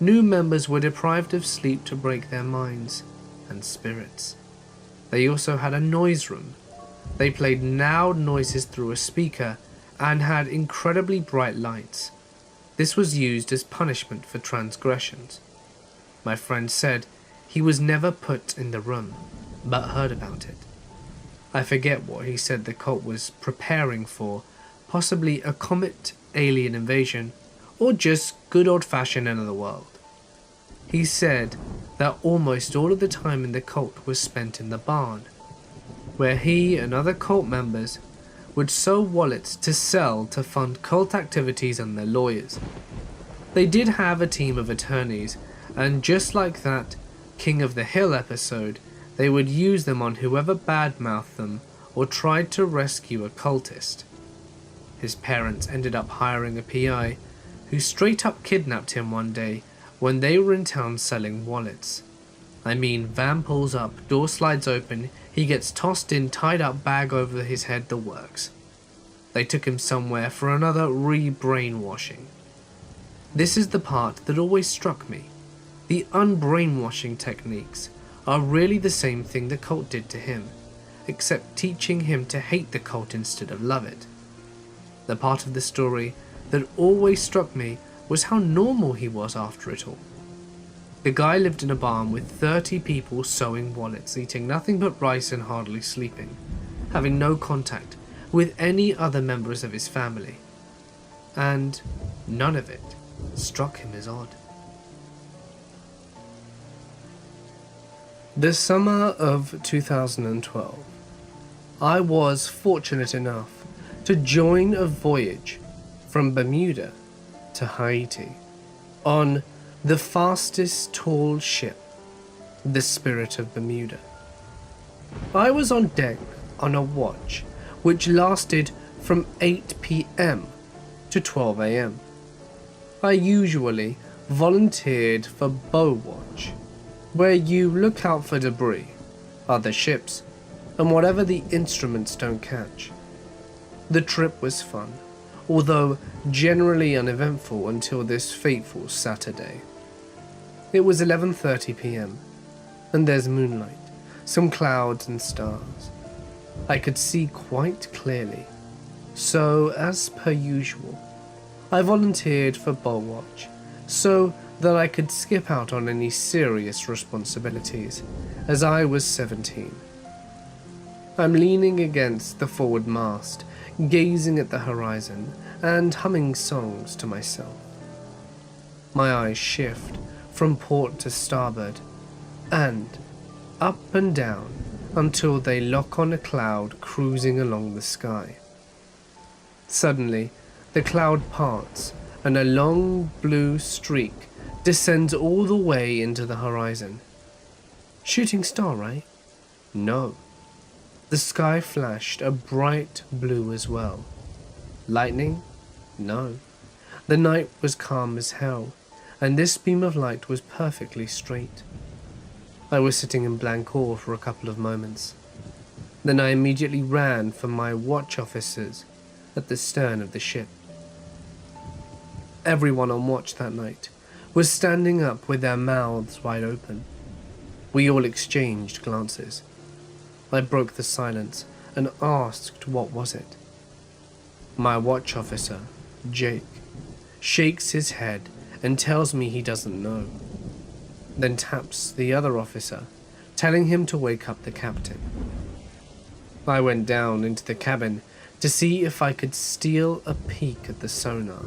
A: New members were deprived of sleep to break their minds and spirits. They also had a noise room. They played loud noises through a speaker and had incredibly bright lights. This was used as punishment for transgressions. My friend said he was never put in the room, but heard about it. I forget what he said the cult was preparing for, possibly a comet alien invasion, or just good old-fashioned end of the world. He said that almost all of the time in the cult was spent in the barn, where he and other cult members would sew wallets to sell to fund cult activities and their lawyers. They did have a team of attorneys, and just like that King of the Hill episode, they would use them on whoever badmouthed them or tried to rescue a cultist. His parents ended up hiring a PI who straight up kidnapped him one day when they were in town selling wallets. I mean, van pulls up, door slides open, he gets tossed in, tied up, bag over his head, the works. They took him somewhere for another re-brainwashing. This is the part that always struck me. The unbrainwashing techniques are really the same thing the cult did to him, except teaching him to hate the cult instead of love it. The part of the story that always struck me was how normal he was after it all. The guy lived in a barn with 30 people sewing wallets, eating nothing but rice and hardly sleeping, having no contact, with any other members of his family, and none of it struck him as odd. The summer of 2012, I was fortunate enough to join a voyage from Bermuda to Haiti on the fastest tall ship, the Spirit of Bermuda. I was on deck on a watch which lasted from 8 p.m. to 12 a.m. I usually volunteered for bow watch, where you look out for debris, other ships, and whatever the instruments don't catch. The trip was fun, although generally uneventful until this fateful Saturday. It was 11:30 p.m, and there's moonlight, some clouds and stars. I could see quite clearly, so as per usual, I volunteered for bow watch so that I could skip out on any serious responsibilities, as I was 17. I'm leaning against the forward mast, gazing at the horizon and humming songs to myself. My eyes shift from port to starboard and up and down until they lock on a cloud cruising along the sky. Suddenly, the cloud parts and a long blue streak descends all the way into the horizon. Shooting star, right? No. The sky flashed a bright blue as well. Lightning? No. The night was calm as hell, and this beam of light was perfectly straight. I was sitting in blank awe for a couple of moments. Then I immediately ran for my watch officers at the stern of the ship. Everyone on watch that night was standing up with their mouths wide open. We all exchanged glances. I broke the silence and asked what was it. My watch officer, Jake, shakes his head and tells me he doesn't know, then taps the other officer, telling him to wake up the captain. I went down into the cabin to see if I could steal a peek at the sonar,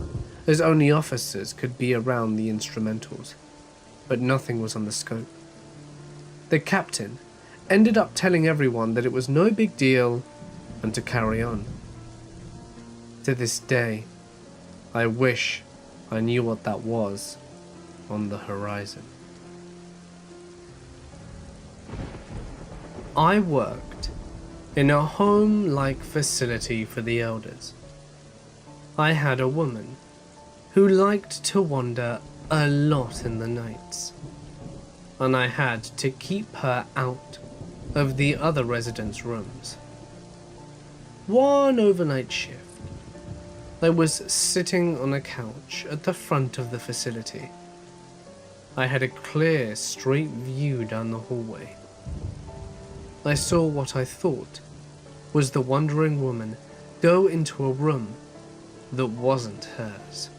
A: as only officers could be around the instrumentals, but nothing was on the scope. The captain ended up telling everyone that it was no big deal and to carry on. To this day, I wish I knew what that was on the horizon. I worked in a home-like facility for the elders. I had a woman who liked to wander a lot in the nights, and I had to keep her out of the other residents' rooms. One overnight shift, I was sitting on a couch at the front of the facility. I had a clear, straight view down the hallway. I saw what I thought was the wandering woman go into a room that wasn't hers.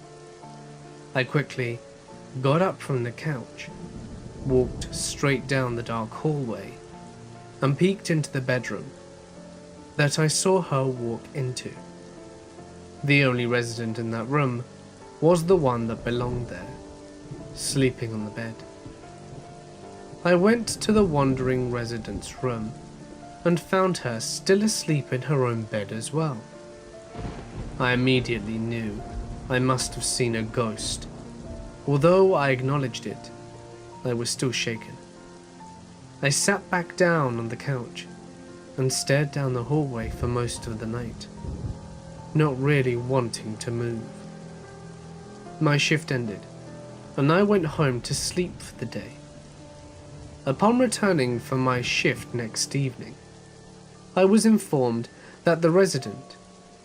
A: I quickly got up from the couch, walked straight down the dark hallway, and peeked into the bedroom that I saw her walk into. The only resident in that room was the one that belonged there, sleeping on the bed. I went to the wandering resident's room and found her still asleep in her own bed as well. I immediately knew I must have seen a ghost. Although I acknowledged it, I was still shaken. I sat back down on the couch and stared down the hallway for most of the night, not really wanting to move. My shift ended, and I went home to sleep for the day. Upon returning from my shift next evening, I was informed that the resident,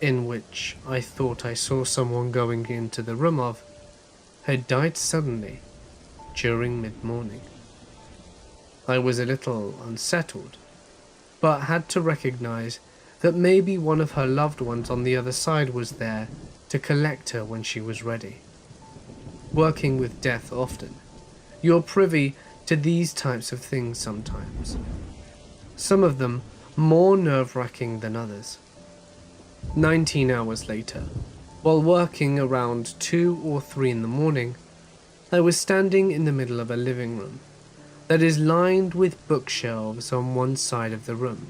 A: in which I thought I saw someone going into the room of, had died suddenly during mid-morning. I was a little unsettled, but had to recognize that maybe one of her loved ones on the other side was there to collect her when she was ready. Working with death often, you're privy to these types of things sometimes. Some of them more nerve-wracking than others. 19 hours later, while working around 2 or 3 in the morning, I was standing in the middle of a living room that is lined with bookshelves on one side of the room.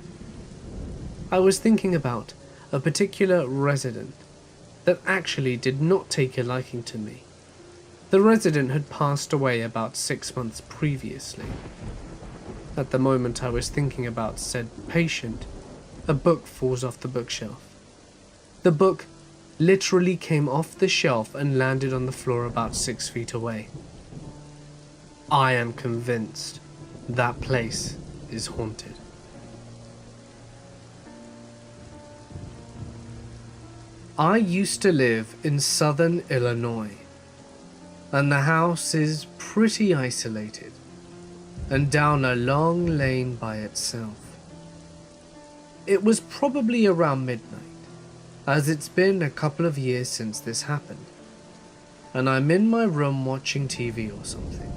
A: I was thinking about a particular resident that actually did not take a liking to me. The resident had passed away about 6 months previously. At the moment I was thinking about said patient, a book falls off the bookshelf. The book literally came off the shelf and landed on the floor about 6 feet away. I am convinced that place is haunted. I used to live in southern Illinois, and the house is pretty isolated and down a long lane by itself. It was probably around midnight, as it's been a couple of years since this happened, and I'm in my room watching TV or something.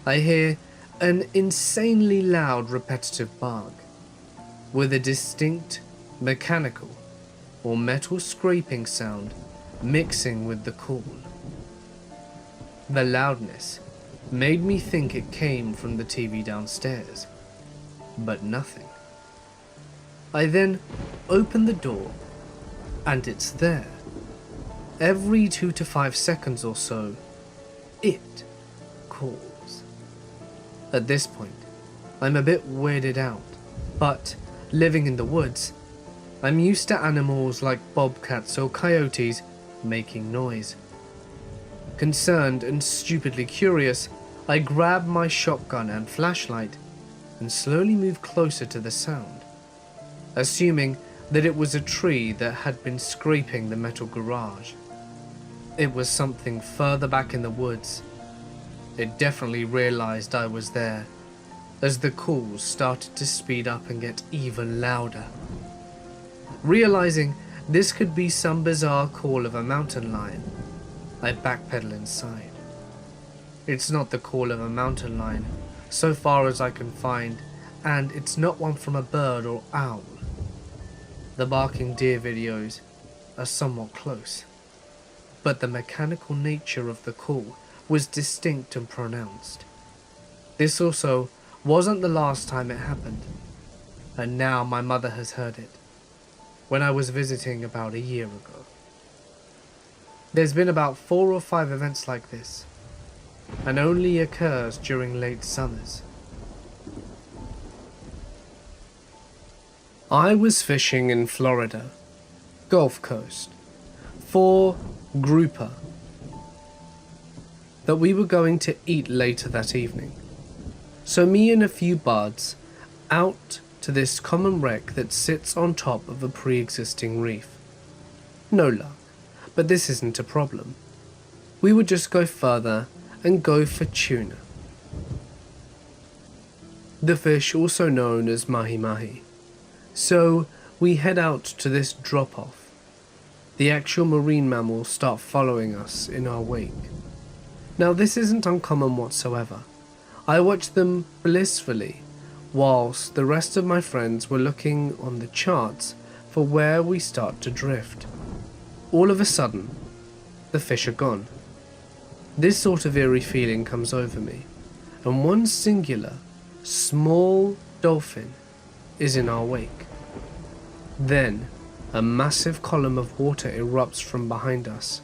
A: I hear an insanely loud repetitive bark, with a distinct mechanical or metal scraping sound mixing with the call. The loudness made me think it came from the TV downstairs, but nothing. I then open the door, and it's there. Every 2 to 5 seconds or so, it calls. At this point, I'm a bit weirded out, but living in the woods, I'm used to animals like bobcats or coyotes making noise. Concerned and stupidly curious, I grab my shotgun and flashlight and slowly move closer to the sound, assuming that it was a tree that had been scraping the metal garage. It was something further back in the woods. It definitely realized I was there, as the calls started to speed up and get even louder. Realizing this could be some bizarre call of a mountain lion, I backpedal inside. It's not the call of a mountain lion, so far as I can find, and it's not one from a bird or owl. The barking deer videos are somewhat close, but the mechanical nature of the call was distinct and pronounced. This also wasn't the last time it happened, and now my mother has heard it, when I was visiting about a year ago. There's been about 4 or 5 events like this, and only occurs during late summers. I was fishing in Florida, Gulf Coast, for grouper that we were going to eat later that evening. So me and a few buds out to this common wreck that sits on top of a pre-existing reef. No luck, but this isn't a problem. We would just go further and go for tuna. The fish also known as mahi-mahi. So we head out to this drop-off. The actual marine mammals start following us in our wake. Now this isn't uncommon whatsoever. I watched them blissfully, whilst the rest of my friends were looking on the charts for where we start to drift. All of a sudden, the fish are gone. This sort of eerie feeling comes over me, and one singular, small dolphin is in our wake. Then, a massive column of water erupts from behind us.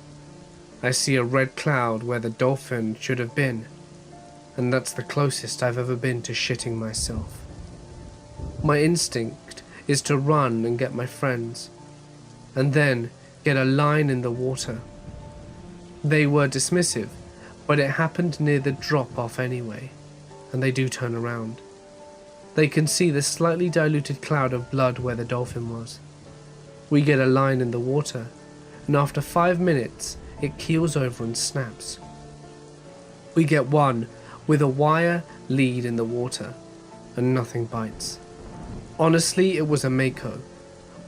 A: I see a red cloud where the dolphin should have been, and that's the closest I've ever been to shitting myself. My instinct is to run and get my friends, and then get a line in the water. They were dismissive, but it happened near the drop-off anyway, and they do turn around. They can see the slightly diluted cloud of blood where the dolphin was. We get a line in the water, and after 5 minutes, it keels over and snaps. We get one with a wire lead in the water, and nothing bites. Honestly, it was a mako,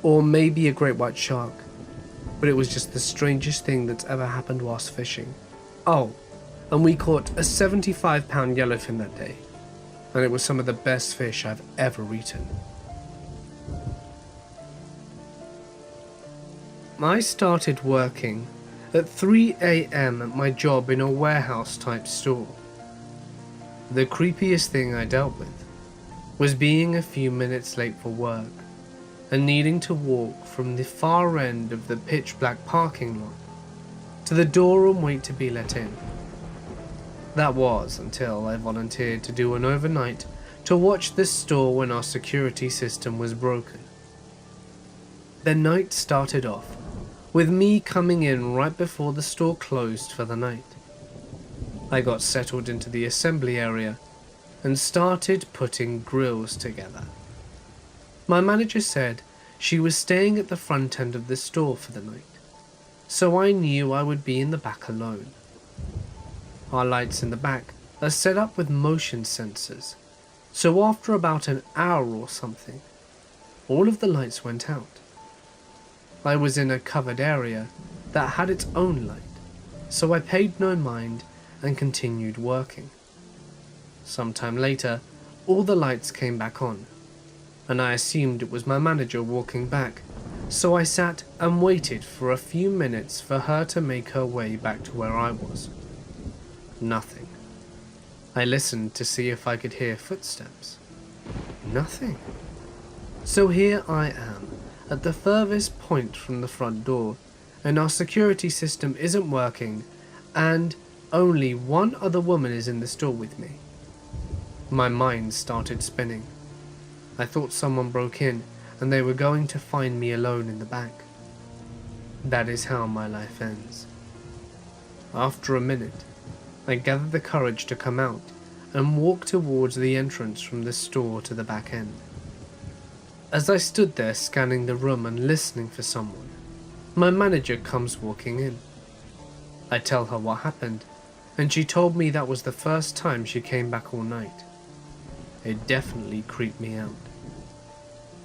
A: or maybe a great white shark, but it was just the strangest thing that's ever happened whilst fishing. Oh, and we caught a 75-pound yellowfin that day, and it was some of the best fish I've ever eaten. I started working at 3 a.m. at my job in a warehouse type store. The creepiest thing I dealt with was being a few minutes late for work and needing to walk from the far end of the pitch black parking lot to the door and wait to be let in. That was until I volunteered to do an overnight to watch the store when our security system was broken. The night started off with me coming in right before the store closed for the night. I got settled into the assembly area and started putting grills together. My manager said she was staying at the front end of the store for the night, so I knew I would be in the back alone. Our lights in the back are set up with motion sensors, so after about an hour or something, all of the lights went out. I was in a covered area that had its own light, so I paid no mind and continued working. Sometime later, all the lights came back on, and I assumed it was my manager walking back, so I sat and waited for a few minutes for her to make her way back to where I was. Nothing. I listened to see if I could hear footsteps. Nothing. So here I am, at the furthest point from the front door, and our security system isn't working, and only one other woman is in the store with me. My mind started spinning. I thought someone broke in and they were going to find me alone in the back. That is how my life ends. After a minute, I gathered the courage to come out and walk towards the entrance from the store to the back end. As I stood there scanning the room and listening for someone, my manager comes walking in. I tell her what happened, and she told me that was the first time she came back all night. It definitely creeped me out.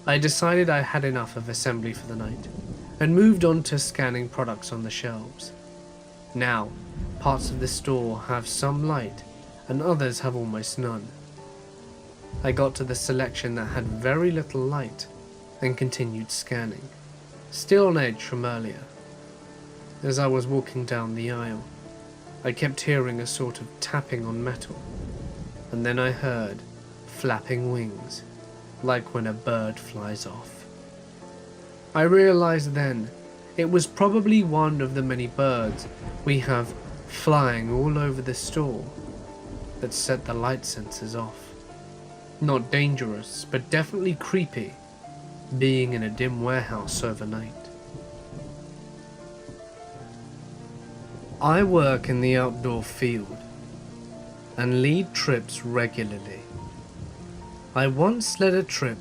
A: I decided I had enough of assembly for the night and moved on to scanning products on the shelves. Now, parts of the store have some light and others have almost none. I got to the selection that had very little light and continued scanning, still on edge from earlier. As I was walking down the aisle, I kept hearing a sort of tapping on metal, and then I heard flapping wings, like when a bird flies off. I realized then it was probably one of the many birds we have flying all over the store that set the light sensors off. Not dangerous, but definitely creepy, being in a dim warehouse overnight. I work in the outdoor field and lead trips regularly. I once led a trip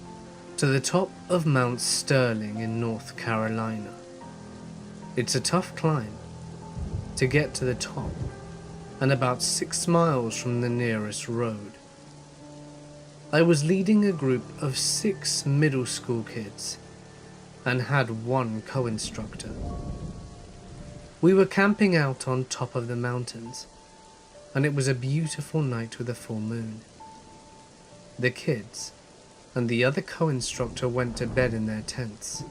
A: to the top of Mount Sterling in North Carolina. It's a tough climb to get to the top and about 6 miles from the nearest road. I was leading a group of 6 middle school kids and had 1 co-instructor. We were camping out on top of the mountains, and it was a beautiful night with a full moon. The kids and the other co-instructor went to bed in their tents.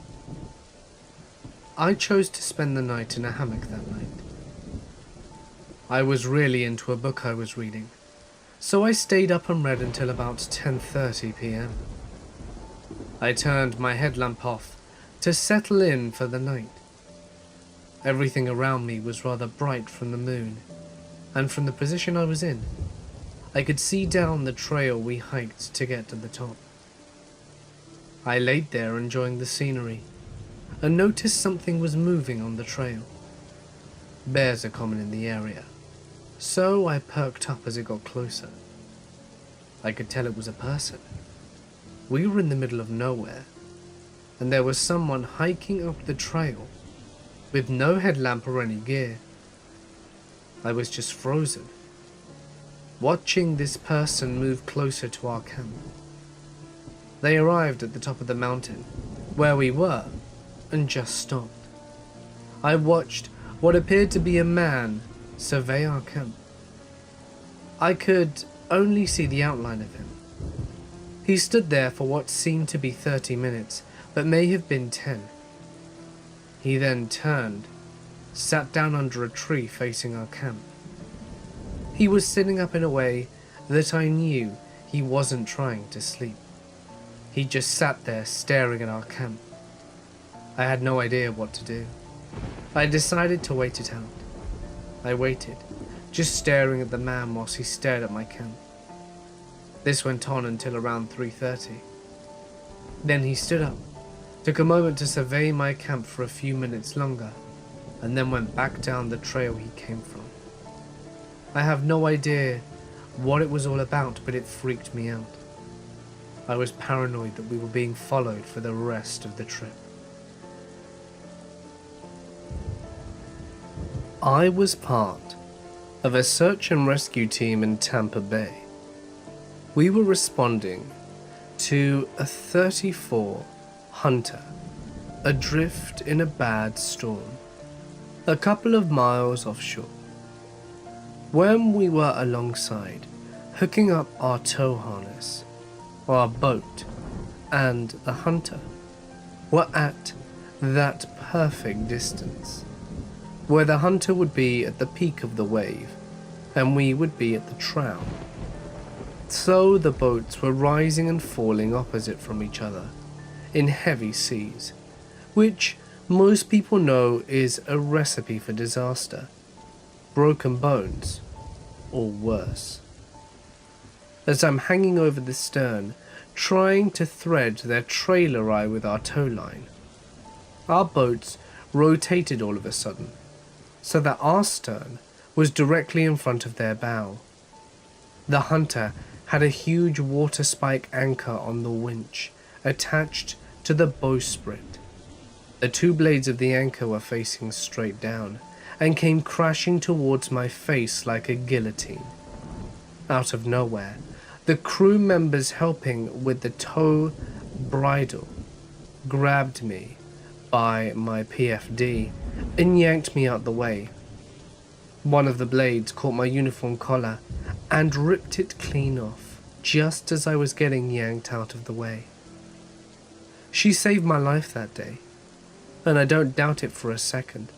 A: I chose to spend the night in a hammock that night. I was really into a book I was reading, so I stayed up and read until about 10:30 p.m. I turned my headlamp off to settle in for the night. Everything around me was rather bright from the moon, and from the position I was in, I could see down the trail we hiked to get to the top. I laid there enjoying the scenery and noticed something was moving on the trail. Bears are common in the area, so I perked up as it got closer. I could tell it was a person. We were in the middle of nowhere, and there was someone hiking up the trail with no headlamp or any gear. I was just frozen, watching this person move closer to our camp. They arrived at the top of the mountain, where we were, and just stopped. I watched what appeared to be a man survey our camp. I could only see the outline of him. He stood there for what seemed to be 30 minutes, but may have been 10. He then turned, sat down under a tree facing our camp. He was sitting up in a way that I knew he wasn't trying to sleep. He just sat there staring at our camp. I had no idea what to do. I decided to wait it out. I waited, just staring at the man whilst he stared at my camp. This went on until around 3:30. Then he stood up, took a moment to survey my camp for a few minutes longer, and then went back down the trail he came from. I have no idea what it was all about, but it freaked me out. I was paranoid that we were being followed for the rest of the trip. I was part of a search and rescue team in Tampa Bay. We were responding to a 34 hunter adrift in a bad storm, a couple of miles offshore. When we were alongside, hooking up our tow harness, our boat and the hunter were at that perfect distance, where the hunter would be at the peak of the wave and we would be at the trough. So the boats were rising and falling opposite from each other in heavy seas, which most people know is a recipe for disaster, broken bones, or worse. As I'm hanging over the stern, trying to thread their trailer eye with our tow line, our boats rotated all of a sudden, so that our stern was directly in front of their bow. The hunter had a huge water spike anchor on the winch attached to the bowsprit. The two blades of the anchor were facing straight down and came crashing towards my face like a guillotine. Out of nowhere, the crew members helping with the tow bridle grabbed me by my PFD and yanked me out the way. One of the blades caught my uniform collar and ripped it clean off just as I was getting yanked out of the way. She saved my life that day, and I don't doubt it for a second.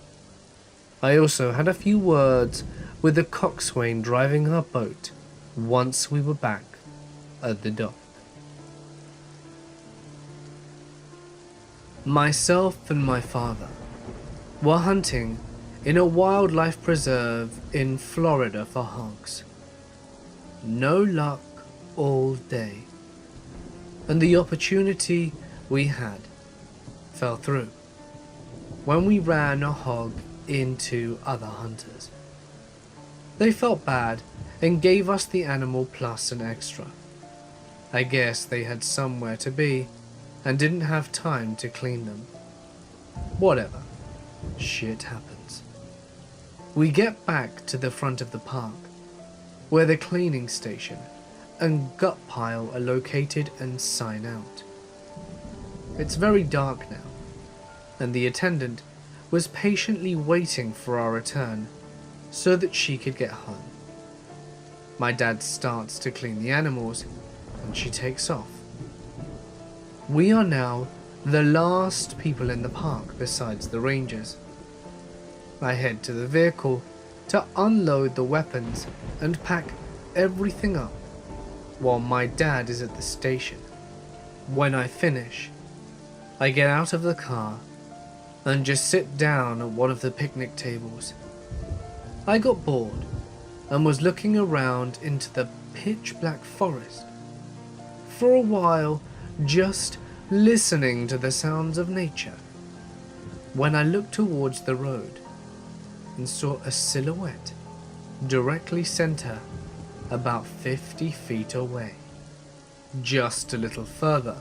A: I also had a few words with the coxswain driving our boat once we were back at the dock. Myself and my father were hunting in a wildlife preserve in Florida for hogs. No luck all day, and the opportunity we had fell through when we ran a hog into other hunters. They felt bad and gave us the animal plus an extra. I guess they had somewhere to be and didn't have time to clean them. Whatever. Shit happens. We get back to the front of the park, where the cleaning station and gut pile are located, and sign out. It's very dark now, and the attendant was patiently waiting for our return so that she could get home. My dad starts to clean the animals, and she takes off. We are now the last people in the park besides the rangers. I head to the vehicle to unload the weapons and pack everything up while my dad is at the station. When I finish, I get out of the car and just sit down at one of the picnic tables. I got bored and was looking around into the pitch black forest for a while, just listening to the sounds of nature, when I looked towards the road and saw a silhouette directly center about 50 feet away. Just a little further,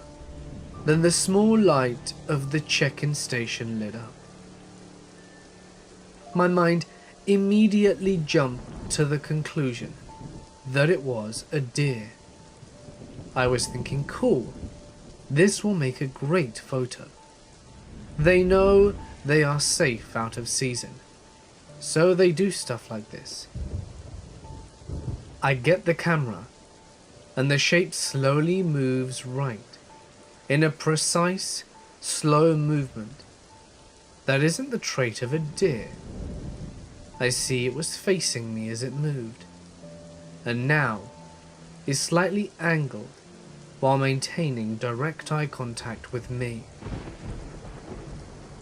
A: then the small light of the check-in station lit up. My mind immediately jumped to the conclusion that it was a deer. I was thinking, cool, this will make a great photo. They know they are safe out of season, so they do stuff like this. I get the camera, and the shape slowly moves right, in a precise, slow movement. That isn't the trait of a deer. I see it was facing me as it moved, and now is slightly angled while maintaining direct eye contact with me.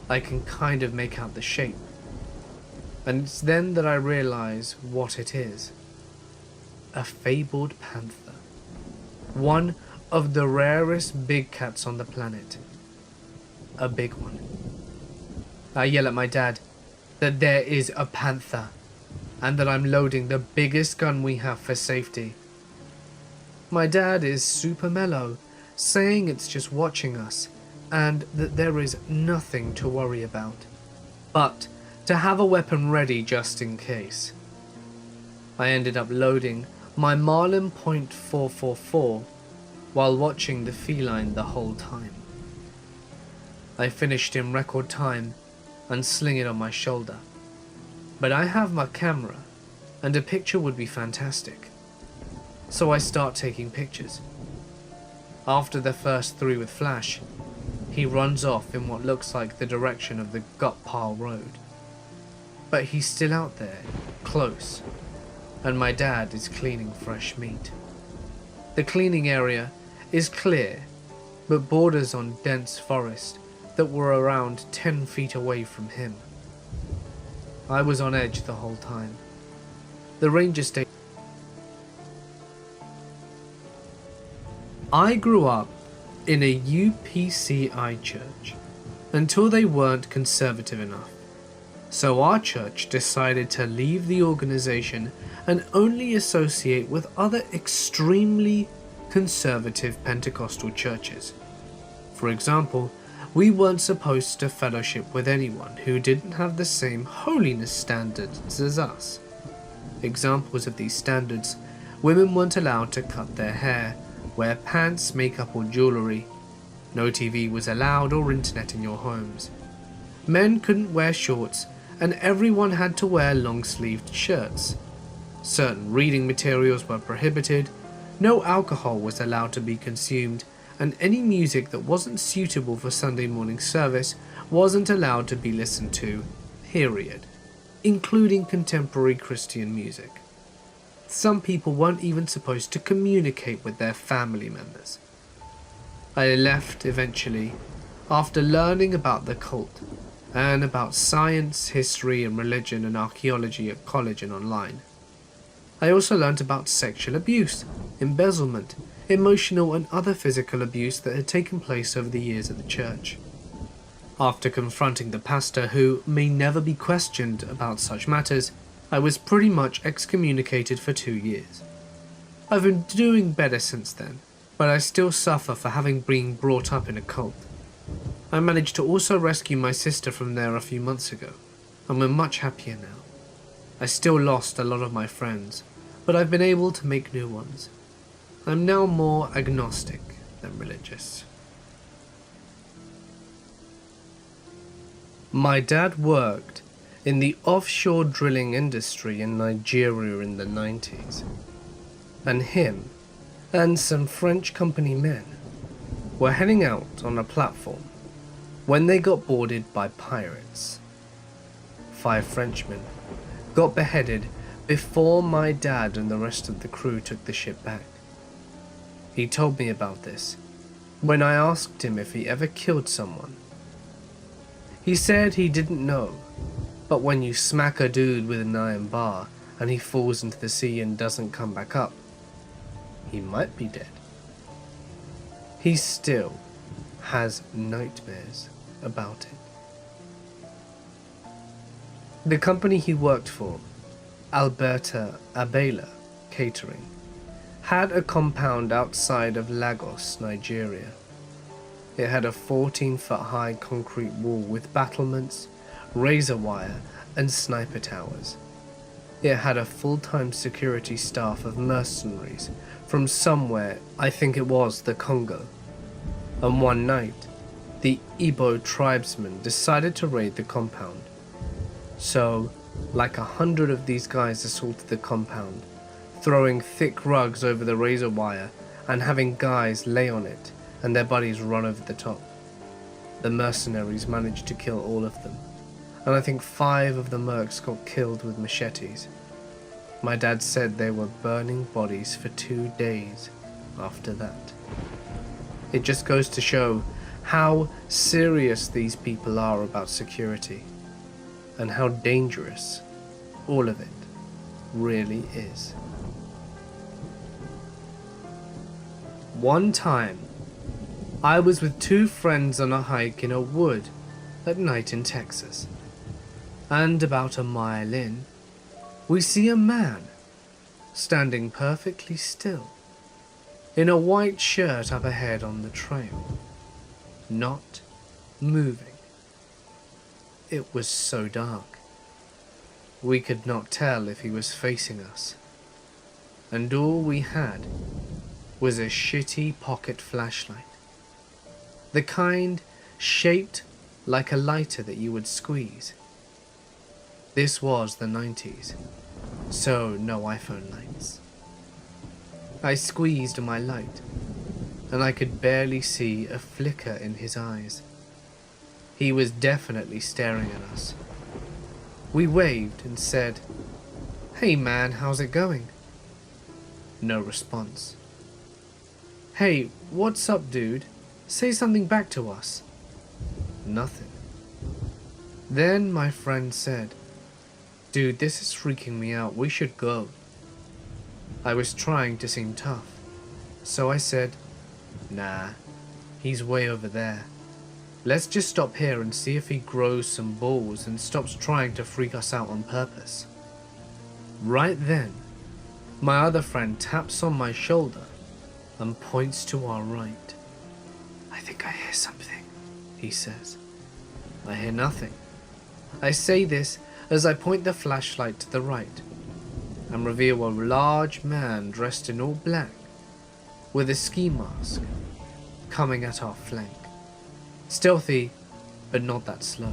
A: I can kind of make out the shape, and it's then that I realize what it is. A fabled panther. One of the rarest big cats on the planet. A big one. I yell at my dad that there is a panther, and that I'm loading the biggest gun we have for safety. My dad is super mellow, saying it's just watching us, and that there is nothing to worry about, but to have a weapon ready just in case. I ended up loading my Marlin .444 while watching the feline the whole time. I finished in record time and sling it on my shoulder, but I have my camera and a picture would be fantastic. So I start taking pictures. After the first 3 with flash, he runs off in what looks like the direction of the gut pile road. But he's still out there, close, and my dad is cleaning fresh meat. The cleaning area is clear, but borders on dense forest that were around 10 feet away from him. I was on edge the whole time. The ranger station. I grew up in a UPCI church until they weren't conservative enough. So our church decided to leave the organization and only associate with other extremely conservative Pentecostal churches. For example, we weren't supposed to fellowship with anyone who didn't have the same holiness standards as us. Examples of these standards: women weren't allowed to cut their hair, wear pants, makeup or jewellery. No TV was allowed or internet in your homes. Men couldn't wear shorts, and everyone had to wear long-sleeved shirts. Certain reading materials were prohibited, no alcohol was allowed to be consumed, and any music that wasn't suitable for Sunday morning service wasn't allowed to be listened to, period, including contemporary Christian music. Some people weren't even supposed to communicate with their family members. I left eventually, after learning about the cult, and about science, history and religion and archaeology at college and online. I also learned about sexual abuse, embezzlement, emotional and other physical abuse that had taken place over the years at the church. After confronting the pastor, who may never be questioned about such matters, I was pretty much excommunicated for 2 years. I've been doing better since then, but I still suffer for having been brought up in a cult. I managed to also rescue my sister from there a few months ago, and we're much happier now. I still lost a lot of my friends, but I've been able to make new ones. I'm now more agnostic than religious. My dad worked in the offshore drilling industry in Nigeria in the 90s, and him and some French company men were heading out on a platform when they got boarded by pirates. 5 Frenchmen got beheaded before my dad and the rest of the crew took the ship back. He told me about this when I asked him if he ever killed someone. He said he didn't know, but when you smack a dude with an iron bar and he falls into the sea and doesn't come back up, he might be dead. He still has nightmares about it. The company he worked for, Alberta Abela Catering, had a compound outside of Lagos, Nigeria. It had a 14-foot-high concrete wall with battlements, razor wire, and sniper towers. It had a full-time security staff of mercenaries from somewhere, I think it was the Congo. And one night, the Igbo tribesmen decided to raid the compound. So, like 100 of these guys assaulted the compound, throwing thick rugs over the razor wire and having guys lay on it and their bodies run over the top. The mercenaries managed to kill all of them, and I think 5 of the mercs got killed with machetes. My dad said they were burning bodies for 2 days after that. It just goes to show how serious these people are about security, and how dangerous all of it really is. One time, I was with 2 friends on a hike in a wood at night in Texas, and about a mile in, we see a man standing perfectly still in a white shirt up ahead on the trail, not moving. It was so dark, we could not tell if he was facing us, and all we had was a shitty pocket flashlight, the kind shaped like a lighter that you would squeeze. This was the 90s, so no iPhone lights. I squeezed my light, and I could barely see a flicker in his eyes. He was definitely staring at us. We waved and said, "Hey man, how's it going?" No response. "Hey, what's up, dude? Say something back to us." Nothing. Then my friend said, "Dude, this is freaking me out. We should go." I was trying to seem tough, so I said, "Nah, he's way over there. Let's just stop here and see if he grows some balls and stops trying to freak us out on purpose." Right then, my other friend taps on my shoulder and points to our right. "I think I hear something," he says. I hear nothing. I say this as I point the flashlight to the right and reveal a large man dressed in all black with a ski mask coming at our flank. Stealthy, but not that slow.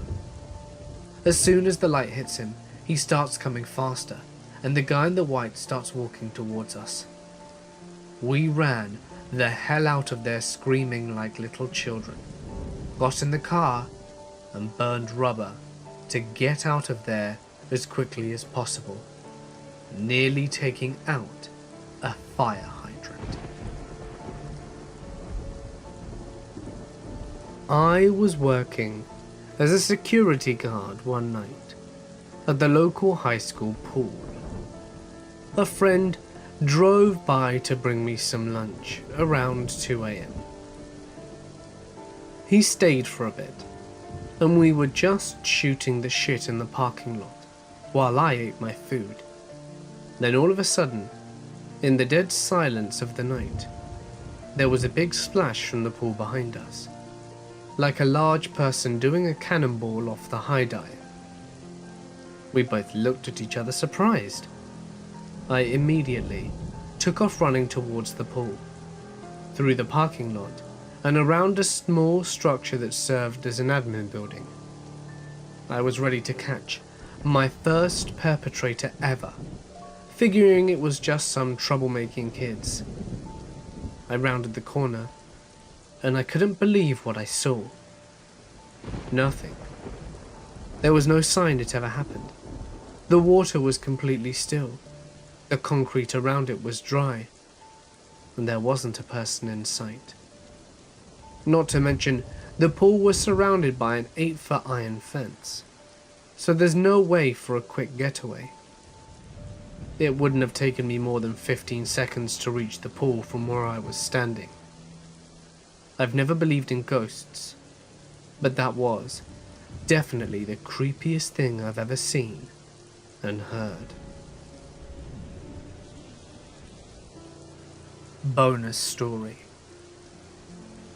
A: As soon as the light hits him, he starts coming faster, and the guy in the white starts walking towards us. We ran the hell out of there screaming like little children, got in the car, and burned rubber to get out of there as quickly as possible, nearly taking out a fire hydrant. I was working as a security guard one night at the local high school pool. A friend drove by to bring me some lunch around 2 a.m. He stayed for a bit, and we were just shooting the shit in the parking lot while I ate my food. Then all of a sudden, in the dead silence of the night, there was a big splash from the pool behind us, like a large person doing a cannonball off the high dive. We both looked at each other surprised. I immediately took off running towards the pool, through the parking lot, and around a small structure that served as an admin building. I was ready to catch my first perpetrator ever, figuring it was just some troublemaking kids. I rounded the corner, and I couldn't believe what I saw. Nothing. There was no sign it ever happened. The water was completely still. The concrete around it was dry, and there wasn't a person in sight. Not to mention, the pool was surrounded by an 8-foot iron fence, so there's no way for a quick getaway. It wouldn't have taken me more than 15 seconds to reach the pool from where I was standing. I've never believed in ghosts, but that was definitely the creepiest thing I've ever seen and heard. Bonus story.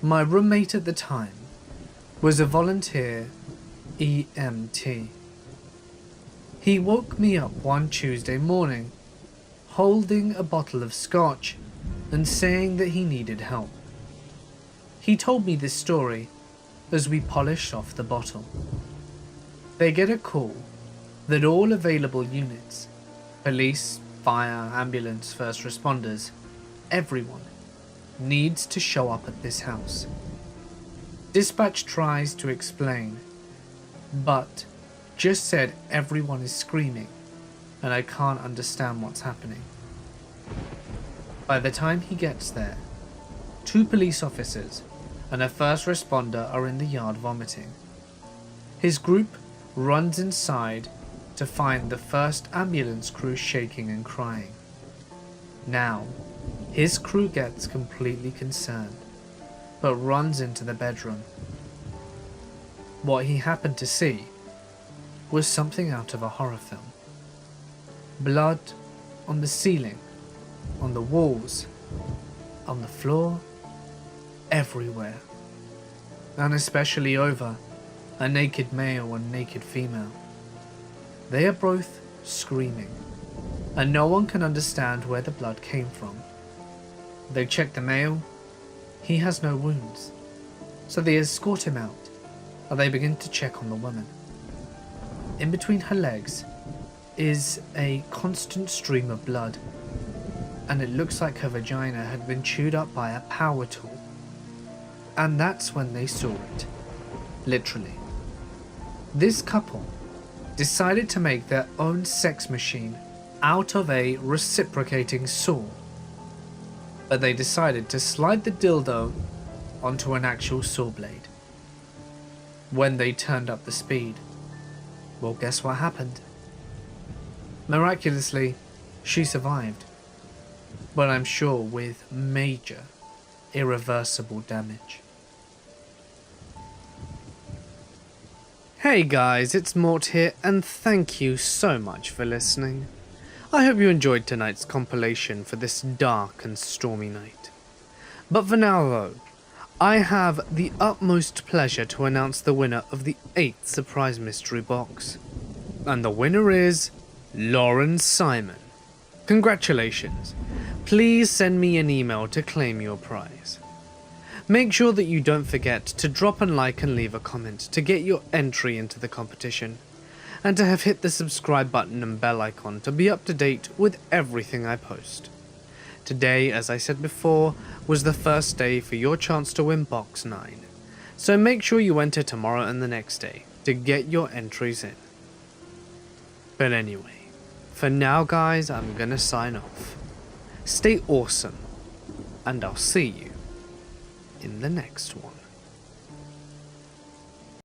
A: My roommate at the time was a volunteer EMT. He woke me up one Tuesday morning, holding a bottle of scotch and saying that he needed help. He told me this story as we polished off the bottle. They get a call that all available units, police, fire, ambulance, first responders, everyone, needs to show up at this house. Dispatch tries to explain, but just said everyone is screaming and I can't understand what's happening. By the time he gets there, 2 police officers and a first responder are in the yard vomiting. His group runs inside to find the first ambulance crew shaking and crying. Now, his crew gets completely concerned, but runs into the bedroom. What he happened to see was something out of a horror film. Blood on the ceiling, on the walls, on the floor, everywhere, and especially over a naked male and naked female. They are both screaming, and no one can understand where the blood came from. They check the male. He has no wounds, so they escort him out, and they begin to check on the woman. In between her legs is a constant stream of blood, and it looks like her vagina had been chewed up by a power tool. And that's when they saw it. Literally. This couple decided to make their own sex machine out of a reciprocating saw. But they decided to slide the dildo onto an actual saw blade. When they turned up the speed, well, guess what happened? Miraculously, she survived, but I'm sure with major, irreversible damage. Hey guys, it's Mort here, and thank you so much for listening. I hope you enjoyed tonight's compilation for this dark and stormy night. But for now though, I have the utmost pleasure to announce the winner of the 8th surprise mystery box. And the winner is Lauren Simon. Congratulations. Please send me an email to claim your prize. Make sure that you don't forget to drop a like and leave a comment to get your entry into the competition, and to have hit the subscribe button and bell icon to be up to date with everything I post. Today, as I said before, was the first day for your chance to win box 9, so make sure you enter tomorrow and the next day to get your entries in. But anyway, for now guys, I'm gonna sign off. Stay awesome, and I'll see you in the next one.